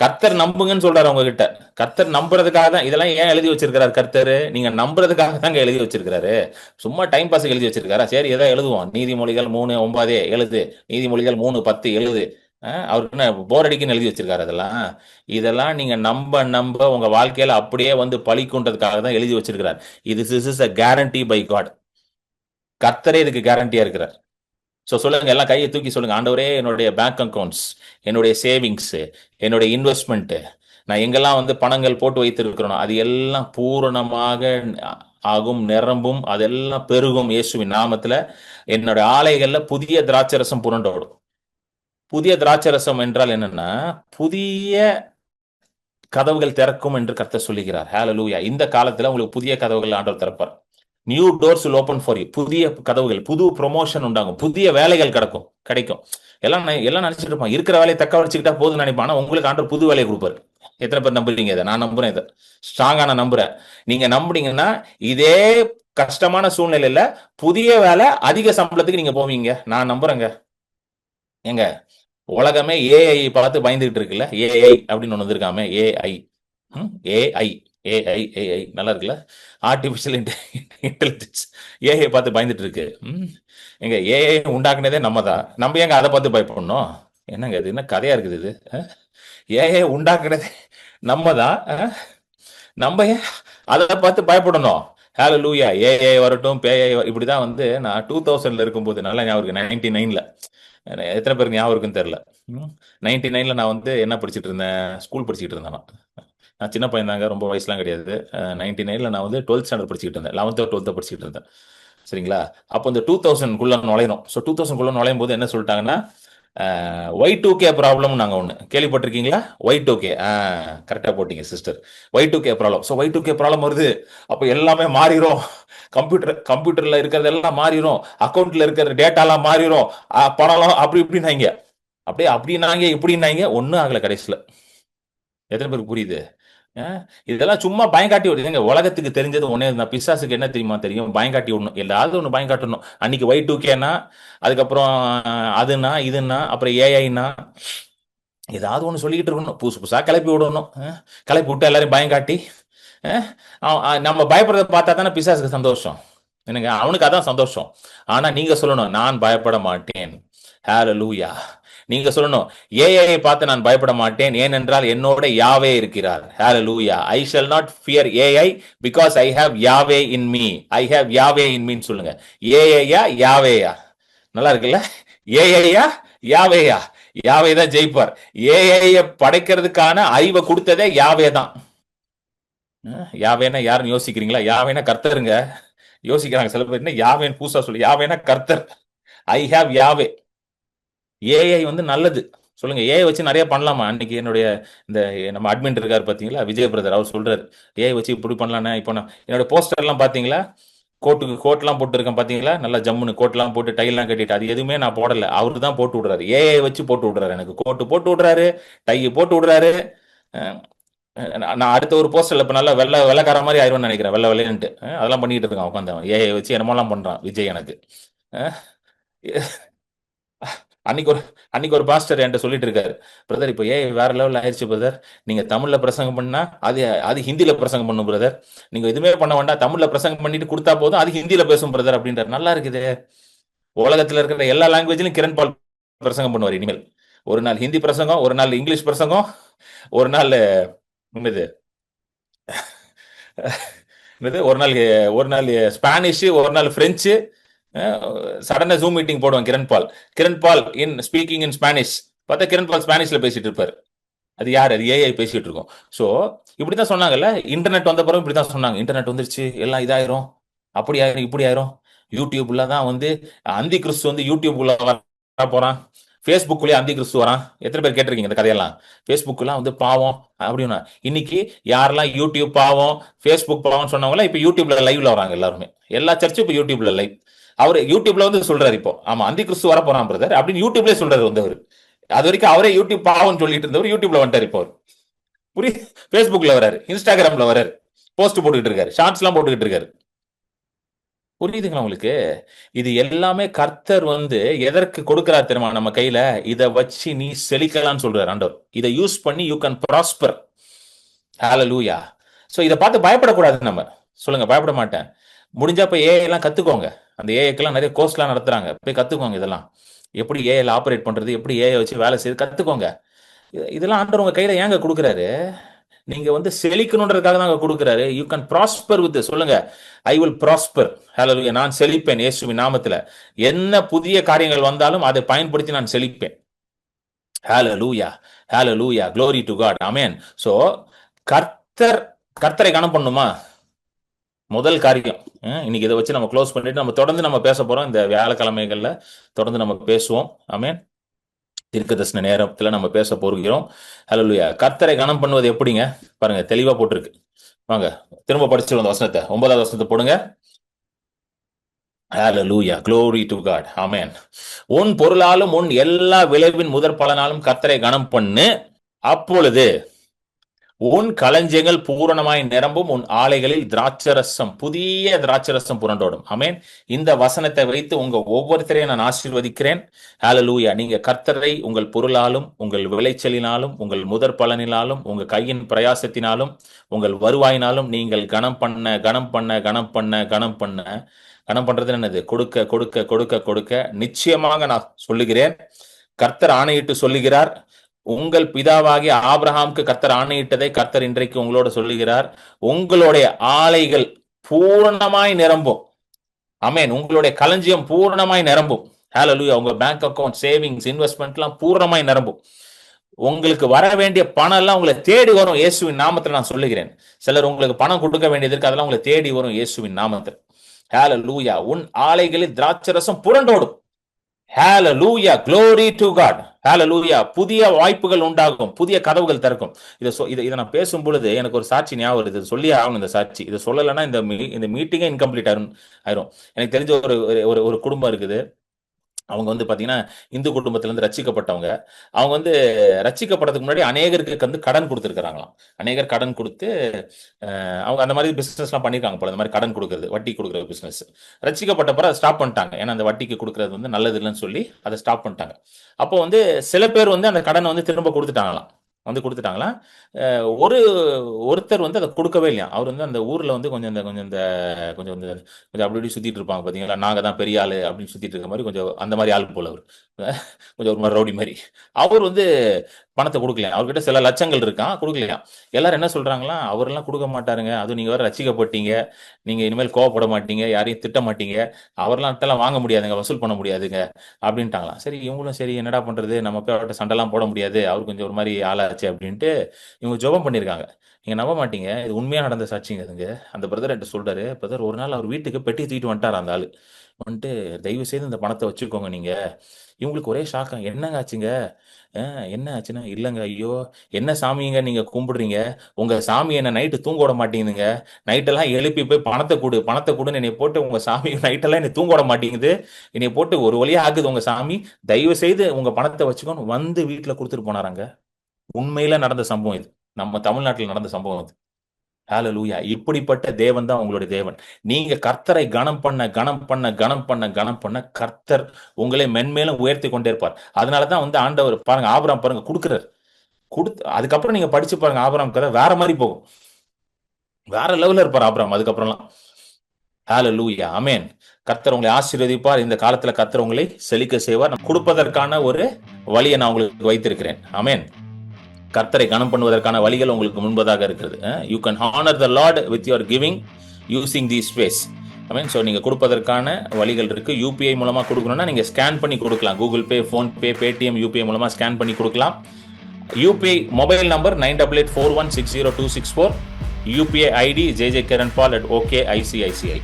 கர்த்தர் நம்புங்கன்னு சொல்றாரு உங்ககிட்ட. கர்த்தர் நம்புறதுக்காக தான் இதெல்லாம் ஏன் எழுதி வச்சிருக்காரு கர்த்தர்? நீங்க நம்புறதுக்காக தாங்க எழுதி வச்சிருக்காரு. சும்மா டைம் பாஸ் எழுதி வச்சிருக்காரா? சரி ஏதோ எழுதுவோம். நீதிமொழிகள் 3:9 எழுது, நீதிமொழிகள் 3:10 எழுது. அவருக்கு என்ன போர் அடிக்குன்னு எழுதி வச்சிருக்காரு? இதெல்லாம் நீங்க நம்ப உங்க வாழ்க்கையில அப்படியே பலிக்குன்றதுக்காக தான் எழுதி வச்சிருக்கிறார். This is a guarantee by God. கர்த்தரே இதுக்கு கேரண்டியா இருக்கிறார். ஸோ சொல்லுங்க, எல்லாம் கையை தூக்கி சொல்லுங்க, ஆண்டவரே என்னுடைய பேங்க் அக்கௌண்ட்ஸ், என்னுடைய சேவிங்ஸ், என்னுடைய இன்வெஸ்ட்மெண்ட், நான் எங்கெல்லாம் பணங்கள் போட்டு வைத்திருக்கிறோம் அது எல்லாம் பூரணமாக ஆகும், நிரம்பும், அதெல்லாம் பெருகும் இயேசுவின் நாமத்துல. என்னோட ஆலைகள்ல புதிய திராட்சரசம் புரண்டோடும். புதிய திராட்சரசம் என்றால் என்னன்னா, புதிய கதவுகள் திறக்கும் என்று கர்த்தர் சொல்லுகிறார். ஹல்லேலூயா. இந்த காலத்துல உங்களுக்கு புதிய கதவுகள் ஆண்டவர் திறப்பார். New doors will open for you. புதிய கதவுகள், புது ப்ரொமோஷன் உண்டாகும், புதிய வேலைகள் கிடைக்கும். எல்லாம் நினைச்சிட்டு இருப்பான், இருக்கிற வேலையை தக்க வச்சுக்கிட்டா போதும் நினைப்பான். ஆனா உங்களுக்கு ஆண்டவர் புது வேலையை கொடுப்பாரு. எத்தனை பேர் நம்புறீங்க இதை? நான் நம்புறேன், இதை ஸ்ட்ராங்கா நான் நம்புறேன். நீங்க நம்புறீங்கன்னா இதே கஷ்டமான சூழ்நிலையில புதிய வேலை, அதிக சம்பளத்துக்கு நீங்க போவீங்க. நான் நம்புறேங்க. எங்க உலகமே ஏஐ பார்த்து பயந்துகிட்டு இருக்குல்ல. ஏஐ அப்படின்னு ஒண்ணு வந்திருக்காமே. ஏஐ நல்லா இருக்குல்ல. ஆர்டிபிஷியல் இன்டெலிஜென்ஸ் ஏஐ பார்த்து பயந்துட்டு இருக்கு. எங்க ஏஐ உண்டாக்குனதே நம்ம தான். நம்ம ஏங்க அதை பார்த்து பயப்படணும்? என்னங்க இது? என்ன கதையா இருக்குது இது? ஏஐ உண்டாக்குனதே நம்ம தான். நம்ம ஏன் அதை பார்த்து பயப்படணும்? ஹல்லேலூயா. ஏஐ வரட்டும், பேஐ, இப்படிதான் நான் 2000ல இருக்கும்போது, நல்லா ஞாபகம் இருக்கு, 99ல, எத்தனை பேருக்கு ஞாபகம் இருக்குன்னு தெரியல. 99ல நான் என்ன படிச்சுட்டு இருந்தேன்? ஸ்கூல் படிச்சுட்டு இருந்தேன். நான் சின்ன பையன் தாங்க, ரொம்ப வயசுலாம் கிடையாது. 99ல நான் 12th ஸ்டாண்டர்ட் படிச்சுட்டு இருந்தேன். 11th 12th படிச்சுட்டு இருந்தேன். சரிங்களா? அப்போ இந்த 2000குள்ள நுழையணும். ஸோ 2000குள்ள நுழையும் போது என்ன சொல்லிட்டாங்கன்னா, Y2K ப்ராப்ளம் நாங்கள் ஒன்று கேள்விப்பட்டிருக்கீங்களா? Y2K, கரெக்டாக போட்டீங்க sister. Y2K problem. So Y2K problem வருது. அப்போ எல்லாமே மாறிடும். கம்ப்யூட்டர்ல இருக்கிறதெல்லாம் மாறிடும், அக்கௌண்ட்ல இருக்கிற டேட்டாலாம் மாறிடும், பணம் அப்படி இப்படின்னாங்க. இப்படின்னாங்க. ஒன்றும் ஆகலை கடைசியில். எத்தனை பேருக்கு புரியுது? இதெல்லாம் சும்மா பயங்காட்டி விடுங்க. உலகத்துக்கு தெரிஞ்சது ஒன்னே தான். பிசாசுக்கு என்ன தெரியும்? பயங்காட்டி விடணும். எல்லாரும் ஒன்று பயங்காட்டணும். அன்னைக்கு Y2Kனா, அதுக்கப்புறம் அதுனா இதுன்னா, அப்புறம் ஏஐனா, ஏதாவது ஒன்று சொல்லிக்கிட்டு இருக்கணும். புதுசா கிளப்பி விடணும். கிளப்பி விட்டு எல்லாரையும் பயங்காட்டி, நம்ம பயப்படுறத பார்த்தா தானே பிசாசுக்கு சந்தோஷம். என்னங்க, அவனுக்கு அதான் சந்தோஷம். ஆனா நீங்க சொல்லணும், நான் பயப்பட மாட்டேன். ஹல்லேலூயா. நீங்க சொல்லணும், ஏஐயை பார்த்து நான் பயப்பட மாட்டேன், ஏனென்றால் என்னோட யாவே இருக்கிறார். ஹalleluya. I shall not fear AI because I have Yahweh in me. I have Yahweh in me ன்னு சொல்லுங்க. ஏஐயா யாவேயா? நல்லா இருக்குல்ல? ஏஐயா யாவேயா? யாவே தான் ஜெயிப்பார். ஏஐய படைக்கிறதுக்கான அறிவை கொடுத்ததே யாவே தான். யாவேனா யாருன்னு யோசிக்கிறீங்களா? யாவேனா கர்த்தருங்க. யோசிக்கிறாங்க சில பேர், என்ன யாவேன்னு பூசா சொல்லி. யாவேனா கர்த்தர். I have Yahweh. ஏஐ வந்து நல்லது. சொல்லுங்க, ஏஐ வச்சு நிறைய பண்ணலாமா? அன்னைக்கு என்னுடைய இந்த நம்ம அட்மின் இருக்காரு பாத்தீங்களா, விஜய் பிரதர், அவர் சொல்றாரு ஏஐ வச்சு இப்படி பண்ணலானே. இப்போ நான் என்னோட போஸ்டர் எல்லாம் பாத்தீங்களா, கோட்லாம் போட்டு இருக்கேன் பாத்தீங்களா, நல்லா ஜம்முன்னு கோட்லாம் போட்டு டைலாம் கட்டிட்டு, அது எதுவுமே நான் போடல, அவரு தான் போட்டு விடுறாரு. ஏஐ வச்சு போட்டு விடுறாரு. எனக்கு கோட்டு போட்டு விடுறாரு, டை போட்டு விடுறாரு. நான் அடுத்த ஒரு போஸ்டர்ல இப்ப நல்லா வெள்ளக்கார மாதிரி ஆயிரும்னு நினைக்கிறேன், வெள்ளைன்ட்டு. அதெல்லாம் பண்ணிட்டு இருக்கான் உட்காந்து. ஏஐ வச்சு என்னமோலாம் பண்றான் விஜய் எனக்கு. அன்னைக்கு ஒரு பாஸ்டர் என்கிட்ட சொல்லிட்டு இருக்காரு, பிரதர் இப்போ வேற லெவல் ஆயிடுச்சு பிரதர், நீங்க தமிழ்ல பிரசங்கம் பண்ணா அது ஹிந்தியில பிரசங்கம் பண்ணும் பிரதர், நீங்க எதுவுமே பண்ண வேண்டாம், தமிழ்ல பிரசங்கம் பண்ணிட்டு கொடுத்தா போதும், அது ஹிந்தியில பேசும் பிரதர் அப்படின்றார். நல்லா இருக்குது. உலகத்துல இருக்கிற எல்லா லாங்குவேஜ்லயும் கிரண் பால் பிரசங்கம் பண்ணுவார் இனிமேல். ஒரு நாள் ஹிந்தி பிரசங்கம், ஒரு நாள் இங்கிலீஷ் பிரசங்கம், ஒரு நாள் ஒரு நாள் ஸ்பானிஷ், ஒரு நாள் பிரெஞ்சு. சடனா ஜூம் மீட்டிங் போடுவான் கிரண் பால் இன் ஸ்பீக்கிங் இன் ஸ்பானிஷ். பார்த்தா கிரண் பால் ஸ்பானிஷ்ல பேசிட்டு இருப்பாரு. அது யார்? அது ஏஐ பேசிட்டு இருக்கோம். ஸோ இப்படிதான் சொன்னாங்கல்ல, இன்டர்நெட் வந்த பிறகு இப்படிதான் சொன்னாங்க, இன்டர்நெட் வந்துருச்சு எல்லாம் இதாயிரும், அப்படி ஆயிரும், இப்படி ஆயிரும். யூடியூப்ல தான் வந்து அந்தி கிறிஸ்து வந்து யூடியூப்ல வர போறான், ஃபேஸ்புக்லயே அந்தி கிறிஸ்து வரான். எத்தனை பேர் கேட்டிருக்கீங்க இந்த கதையெல்லாம்? ஃபேஸ்புக்லாம் வந்து பாவம் அப்படின்னா, இன்னைக்கு யாரெல்லாம் யூடியூப் பாவம், ஃபேஸ்புக் பாவம் சொன்னவங்க இப்ப யூடியூப்ல லைவ்ல வராங்க எல்லாருமே. எல்லா சர்ச்சும் இப்ப யூடியூப்ல லைவ். அவரு யூடியூப்ல வந்து சொல்றாரு, இப்போ ஆமா அந்தி கிறிஸ்து வர போறான் பிரதர் அப்படின்னு யூடியூப்லயே சொல்றாரு வந்தவர். அது வரைக்கும் அவரே யூடியூப் பாவம் சொல்லிட்டு இருந்தவர் யூடியூப்ல வந்துட்டார். இப்போ அவர் புரியுது, ஃபேஸ்புக்ல வராரு, இன்ஸ்டாகிராம்ல வராரு, போஸ்ட் போட்டுக்கிட்டு இருக்காரு, ஷார்ட்ஸ் எல்லாம் போட்டுக்கிட்டு இருக்காரு. புரியுதுங்களா உங்களுக்கு? இது எல்லாமே கர்த்தர் வந்து எதற்கு கொடுக்கிறார் தெரியுமா நம்ம கையில? இதை வச்சு நீ செழிக்கலாம்னு சொல்றாரு ஆண்டவர். இதை யூஸ் பண்ணி you can prosper. Hallelujah. So இதை பார்த்து பயப்படக்கூடாது நம்ம. சொல்லுங்க, பயப்பட மாட்டேன். முடிஞ்சா போய் ஏஐ எல்லாம் கத்துக்கோங்க. அந்த ஏஐக்கெல்லாம் நிறைய கோர்ஸ்லாம் நடத்துறாங்க, போய் கத்துக்கோங்க. இதெல்லாம் எப்படி ஏஐல ஆப்ரேட் பண்றது, எப்படி ஏஐ வச்சு வேலை செய்து கத்துக்கோங்க. இதெல்லாம் ஆண்டவர் உங்க கையில ஏங்க கொடுக்குறாரு? நீங்க வந்து செழிக்கணுன்றதுக்காக தான் கொடுக்குறாரு. You can prosper with. சொல்லுங்க, ஐ வில் ப்ராஸ்பர். ஹalleluya. நான் செழிப்பேன் இயேசுவின் நாமத்துல. என்ன புதிய காரியங்கள் வந்தாலும் அதை பயன்படுத்தி நான் செழிப்பேன். ஹalleluya, ஹalleluya, glory to God, amen. So கர்த்தரை கனம் பண்ணுமா? முதல் காரியம். இன்னைக்கு இதை வச்சு நம்ம க்ளோஸ் பண்ணிட்டு நம்ம தொடர்ந்து பேச போறோம். இந்த வியாழக்கிழமைகள்ல தொடர்ந்து நம்ம பேசுவோம். ஆமென். தீர்க்கதரிசன நேரத்துல நம்ம பேச போகிறோம். ஹalleluya. கர்த்தரை கனம் பண்ணுவது எப்படிங்க பாருங்க, தெளிவா போட்டிருக்கு. வாங்க திரும்ப படிச்சிருவோம் அந்த வசனத்தை. 9வது வசனத்தை போடுங்க. ஹalleluya, glory to God, amen. உன் பொருளாலும் உன் எல்லா விளைவின் முதற் பலனாலும் கர்த்தரை கனம் பண்ணு, அப்பொழுது உன் களஞ்சியங்கள் பூரணமாய் நிரம்பும், உன் ஆலைகளில் திராட்சரசம், புதிய திராட்சரசம் புரண்டோடும். ஆமென். இந்த வசனத்தை வைத்து உங்க ஒவ்வொருத்தரையும் நான் ஆசீர்வதிக்கிறேன். ஹalleluya. நீங்க கர்த்தரை உங்கள் பொருளாலும், உங்கள் விளைச்சலினாலும், உங்கள் முதற் பலனினாலும், உங்க கையின் பிரயாசத்தினாலும், உங்கள் வருவாயினாலும் நீங்கள் கனம் பண்றது என்னது? கொடுக்க கொடுக்க கொடுக்க கொடுக்க. நிச்சயமாக நான் சொல்லுகிறேன், கர்த்தர் ஆணையிட்டு சொல்லுகிறார், உங்கள் பிதாவாகிய ஆபிரகாமுக்கு கர்த்தர் ஆணையிட்டதை கர்த்தர் இன்றைக்கு உங்களோட சொல்லுகிறார். உங்களுடைய ஆலைகள் பூரணமாய் நிரம்பும். ஆமென். உங்களுடைய களஞ்சியம் பூரணமாய் நிரம்பும். ஹalleluya. உங்க பேங்க் அக்கவுண்ட், சேவிங்ஸ், இன்வெஸ்ட்மெண்ட் எல்லாம் பூரணமாய் நிரம்பும். உங்களுக்கு வர வேண்டிய பணம் எல்லாம் உங்களை தேடி வரும் இயேசுவின் நாமத்தில் நான் சொல்லுகிறேன். சிலர் உங்களுக்கு பணம் கொடுக்க வேண்டியதற்கு அதெல்லாம் உங்களை தேடி வரும் இயேசுவின் நாமத்தில். ஹalleluya. உன் ஆலைகளில் திராட்சரசம் புரண்டோடும். ஹalleluya, glory to God. ஹalleluya. புதிய வாய்ப்புகள் உண்டாகும், புதிய கதவுகள் திறக்கும். இதை நான் பேசும் பொழுது எனக்கு ஒரு சாட்சி ஞாபகம் வருது. சொல்லி ஆகணும் இந்த சாட்சி. இதை சொல்லலைன்னா இந்த மீட்டிங்கே இன்கம்ப்ளீட் ஆயிரும். எனக்கு தெரிஞ்ச ஒரு குடும்பம் இருக்குது. அவங்க வந்து பாத்தீங்கன்னா இந்து குடும்பத்துல இருந்து ரட்சிக்கப்பட்டவங்க. அவங்க வந்து ரட்சிக்கப்படுறதுக்கு முன்னாடி அநேகருக்கு வந்து கடன் கொடுத்துருக்காங்களாம். அநேகர் கடன் கொடுத்து அவங்க அந்த மாதிரி பிசினஸ் எல்லாம் பண்ணிருக்காங்க போல. அந்த மாதிரி கடன் கொடுக்கறது, வட்டி கொடுக்குற பிசினஸ். ரட்சிக்கப்பட்ட பிறகு அதை ஸ்டாப் பண்ணிட்டாங்க. ஏன்னா அந்த வட்டிக்கு கொடுக்கறது வந்து நல்லது இல்லைன்னு சொல்லி அதை ஸ்டாப் பண்ணிட்டாங்க. அப்போ வந்து சில பேர் வந்து அந்த கடனை வந்து திரும்ப கொடுத்துட்டாங்களாம். வந்து கொடுத்துட்டாங்களா. ஒருத்தர் வந்து அதை கொடுக்கவே இல்லையா. அவர் வந்து அந்த ஊர்ல வந்து கொஞ்சம் அப்படி இப்படி சுத்திட்டு இருப்பாங்க பாத்தீங்களா, நாங்க தான் பெரிய ஆளு அப்படின்னு சுத்திட்டு இருக்க மாதிரி, கொஞ்சம் அந்த மாதிரி ஆள் போல அவர். கொஞ்சம் ஒரு மாதிரி ரவுடி மாதிரி. அவர் வந்து பணத்தை கொடுக்கலையா. அவர்கிட்ட சில லட்சங்கள் இருக்கான், கொடுக்கலையா. எல்லாரும் என்ன சொல்றாங்களா, அவரெல்லாம் கொடுக்க மாட்டாருங்க, அதுவும் நீங்க வேற ரசிக்கப்பட்டீங்க, நீங்க இனிமேல் கோவப்பட மாட்டீங்க, யாரையும் திட்ட மாட்டீங்க, அவரெல்லாம் வாங்க முடியாதுங்க, வசூல் பண்ண முடியாதுங்க அப்படின்ட்டாங்களாம். சரி, இவங்களும் சரி என்னடா பண்றது, நம்ம போய் அவர்கிட்ட சண்டைலாம் போட முடியாது, அவர் கொஞ்சம் ஒரு மாதிரி ஆளாச்சு அப்படின்ட்டு இவங்க ஜெபம் பண்ணியிருக்காங்க. நீங்க நம்ப மாட்டீங்க, இது உண்மையா நடந்த சாட்சிங்க இதுங்க. அந்த பிரதர் என்கிட்ட சொல்றாரு, பிரதர் ஒரு நாள் அவர் வீட்டுக்கு பெட்டி தூக்கிட்டு வந்துட்டார் அந்த ஆளு. வந்துட்டு, தயவு செய்து இந்த பணத்தை வச்சுக்கோங்க நீங்க. இவங்களுக்கு ஒரே ஷாக்கா, என்னங்க ஆச்சுங்க, என்ன ஆச்சுன்னா, இல்லைங்க, ஐயோ என்ன சாமிங்க நீங்க கும்பிடுறீங்க, உங்க சாமி என்ன நைட்டு தூங்க விட மாட்டேங்குதுங்க, நைட்டெல்லாம் எழுப்பி போய் பணத்தை கொடுன்னு என்னை போட்டு, உங்க சாமி நைட்டெல்லாம் என்னை தூங்க விட மாட்டேங்குது, என்னை போட்டு ஒரு வழியா ஆகுது உங்க சாமி, தயவு செய்து உங்க பணத்தை வச்சுக்கோன்னு வந்து வீட்டுல கொடுத்துட்டு போனாராங்க. உண்மையில நடந்த சம்பவம் இது, நம்ம தமிழ்நாட்டில் நடந்த சம்பவம் இது. ஹalleluya. இப்படிப்பட்ட தேவன் தான் உங்களுடைய தேவன். நீங்க கர்த்தரை கனம் பண்ண கர்த்தர் உங்களை மென்மேலும் உயர்த்தி கொண்டே இருப்பார். அதனாலதான் வந்து ஆண்டவர் பாருங்க, ஆபிரகாம் பாருங்க கொடுக்கிறார். அதுக்கப்புறம் நீங்க படிச்சு பாருங்க, ஆபிரகாம் கதை வேற மாதிரி போகும். வேற லெவல்ல இருப்பார் ஆபிரகாம் அதுக்கப்புறம்லாம். ஹalleluya. ஆமென். கர்த்தர் உங்களை ஆசீர்வதிப்பார். இந்த காலத்துல கர்த்தர் உங்களை செழிக்க செய்வார். நான் கொடுப்பதற்கான ஒரு வழியை நான் உங்களுக்கு வைத்திருக்கிறேன். ஆமென். கர்த்தரை கனம் பண்ணுவதற்கான வழிகள் உங்களுக்கு முன்பதாக இருக்கிறது. You can honour the Lord with your giving using these ways. I so நீங்கள் கொடுப்பதற்கான வழிகள் இருக்கு. யூபிஐ மூலமாக கொடுக்கணும்னா நீங்கள் ஸ்கேன் பண்ணி கொடுக்கலாம். Google Pay, PhonePe, Paytm, UPI மூலமாக ஸ்கேன் பண்ணி கொடுக்கலாம். UPI mobile number 9884160264. UPI ID jjkiranpal@okicici.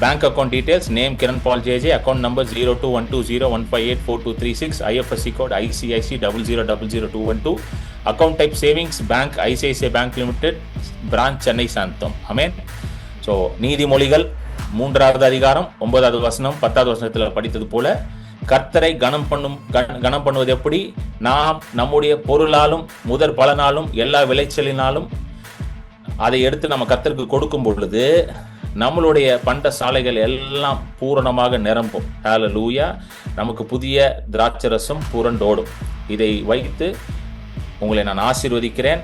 Bank account details, name Kiran Paul JJ, account number 021201584236, IFSC code ICIC 00000212, account type savings bank, ICICI Bank Limited, branch Chennai Santham. Amen. So நீதிமொழிகள் 3வது அதிகாரம் 9வது வசனம் 10வது வசனத்தில் படித்தது போல, கர்த்தரை கனம் பண்ணுவது எப்படி, நாம் நம்முடைய பொருளாலும் முதற் பலனாலும் எல்லா விளைச்சலினாலும் அதை எடுத்து நம்ம கர்த்தருக்கு கொடுக்கும் பொழுது நம்மளுடைய பண்ட சாலைகள் எல்லாம் பூரணமாக நிரம்பும். ஹalleluya. நமக்கு புதிய திராட்சரசம் புரண்டோடும். இதை வைத்து உங்களை நான் ஆசீர்வதிக்கிறேன்.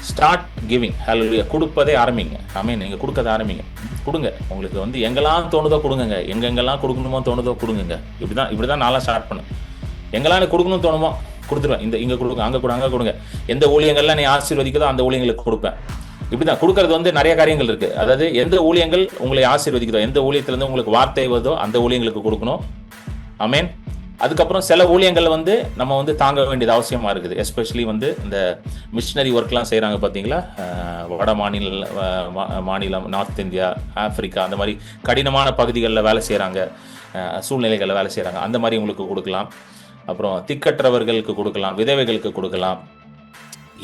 Start giving. ஹalleluya. கொடுப்பதை ஆரம்பிங்க. ஆமென். நீங்க கொடுக்கதை ஆரம்பிங்க. கொடுங்க. உங்களுக்கு வந்து எங்கெல்லாம் தோணுதோ கொடுங்க, எங்கெங்கெல்லாம் கொடுக்கணுமோ தோணுதோ கொடுங்க. இப்படிதான் நான்லாம் ஸ்டார்ட் பண்ணேன். எங்கெல்லாம் கொடுக்கணும்னு தோணுமோ கொடுத்துருவேன். இங்க கொடுங்க, அங்க கொடுங்க. எந்த ஊழியங்கள்லாம் நீ ஆசீர்வதிக்குதோ அந்த ஊழியங்களுக்கு கொடுப்பேன். இப்படிதான் கொடுக்கறது வந்து நிறைய காரியங்கள் இருக்கு. அதாவது எந்த ஊழியங்கள் உங்களை ஆசீர்வதிக்குதோ, எந்த ஊழியத்திலிருந்து உங்களுக்கு வார்த்தை வருதோ அந்த ஊழியங்களுக்கு கொடுக்கணும். ஆமென். அதுக்கப்புறம் சில ஊழியங்கள் வந்து நம்ம வந்து தாங்க வேண்டியது அவசியமா இருக்குது. எஸ்பெஷலி வந்து இந்த மிஷினரி ஒர்க்லாம் செய்யறாங்க பாத்தீங்களா, வட மாநிலம், நார்த் இந்தியா, ஆப்பிரிக்கா, அந்த மாதிரி கடினமான பகுதிகளில் வேலை செய்யறாங்க, சூழ்நிலைகளில் வேலை செய்யறாங்க. அந்த மாதிரி உங்களுக்கு கொடுக்கலாம். அப்புறம் திக்கற்றவர்களுக்கு கொடுக்கலாம், விதவைகளுக்கு கொடுக்கலாம்.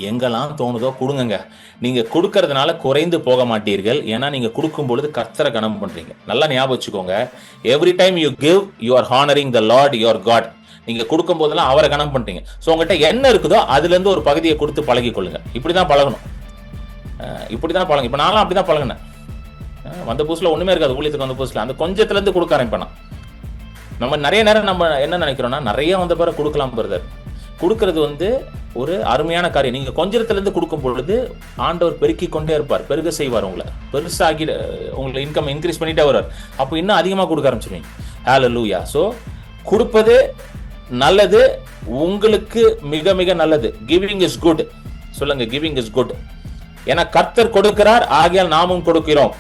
எங்கெல்லாம் தோணுதோ கொடுங்க. நீங்க கொடுக்கறதுனால குறைந்து போக மாட்டீர்கள். ஏன்னா நீங்க கொடுக்கும் பொழுது கர்த்தரை கனம் பண்றீங்க. நல்லா ஞாபகம் வச்சுக்கோங்க. Every time you give, you are honouring the Lord your God. நீங்க கொடுக்கும் போதெல்லாம் அவரை கனம் பண்றீங்க. ஸோ உங்ககிட்ட என்ன இருக்குதோ அதுல இருந்து ஒரு பகுதியை கொடுத்து பழகி கொள்ளுங்க. இப்படிதான் பழகணும். இப்ப நானும் அப்படிதான் பழகினேன். வந்த புதுசுல ஒண்ணுமே இருக்காது. ஊழியத்துக்கு வந்த புதுசுல அந்த கொஞ்சத்துல இருந்து கொடுக்க ஆரம்பிப்பேன். நம்ம நிறைய நேரம் நம்ம என்ன நினைக்கிறோம்னா, நிறைய வந்த பிறகு கொடுக்கலாம் பிரதர். கொடுக்கறது வந்து ஒரு அருமையான காரியம். நீங்க கொஞ்சத்துல இருந்து கொடுக்கும் பொழுது ஆண்டவர் பெருக்கி கொண்டே இருப்பார், பெருக செய்வார். உங்களை பெருசாகி உங்களை இன்கம் இன்க்ரீஸ் பண்ணிட்டே வருவார். அப்போ இன்னும் அதிகமா கொடுக்க ஆரம்பிச்சிருவீங்க. ஹalleluya. ஸோ கொடுப்பது நல்லது, உங்களுக்கு மிக மிக நல்லது. Giving is good. சொல்லுங்க, கிவிங் இஸ் குட். ஏன்னா கர்த்தர் கொடுக்கிறார், ஆகையால் நாமும் கொடுக்கிறோம்.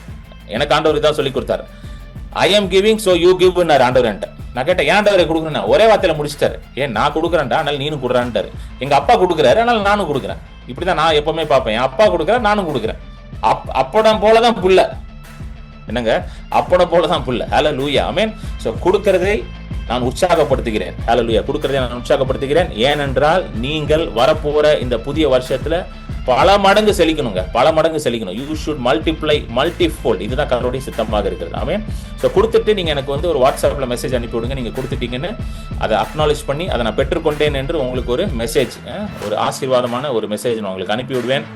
எனக்கு ஆண்டவர் இதான் சொல்லி கொடுத்தாரு. I am giving, so you give ஆண்டவர் என்கிட்ட. நான் கேட்டேன், ஏன் ஆண்டவரை கொடுக்குறேன்? ஒரே வார்த்தையில முடிச்சிட்டாரு. ஏன் நான் கொடுக்குறேன்டா, அதனால நீனும் கொடுறான்ட்டாரு. எங்க அப்பா கொடுக்குறாரு, அதனால நானும் கொடுக்குறேன். இப்படிதான் நான் எப்பவுமே பார்ப்பேன். என் அப்பா கொடுக்குறேன், நானும் கொடுக்குறேன். அப்படம் போலதான் புள்ள. என்னங்க, அப்படம் போலதான் புள்ள. ஹalleluya. ஆமென். சோ கொடுக்கிறதை நான் உற்சாகப்படுத்துகிறேன். ஹalleluya. கொடுக்கிறதை நான் உற்சாகப்படுத்துகிறேன். ஏனென்றால் நீங்கள் வரப்போற இந்த புதிய வருஷத்துல பல மடங்கு செழிக்கணுங்க. பல மடங்கு செழிக்கணும். You should multiply multifold. இதுதான் கர்த்தருடைய சித்தமாக இருக்கிறது. ஆமென். ஸோ கொடுத்துட்டு நீங்க எனக்கு வந்து ஒரு வாட்ஸ்அப்ல மெசேஜ் அனுப்பி விடுங்க. நீங்க கொடுத்துட்டீங்கன்னு அதை அக்னாலேஜ் பண்ணி அதை நான் பெற்றுக்கொண்டேன் என்று உங்களுக்கு ஒரு மெசேஜ், ஒரு ஆசீர்வாதமான ஒரு மெசேஜ் நான் உங்களுக்கு அனுப்பி விடுவேன்.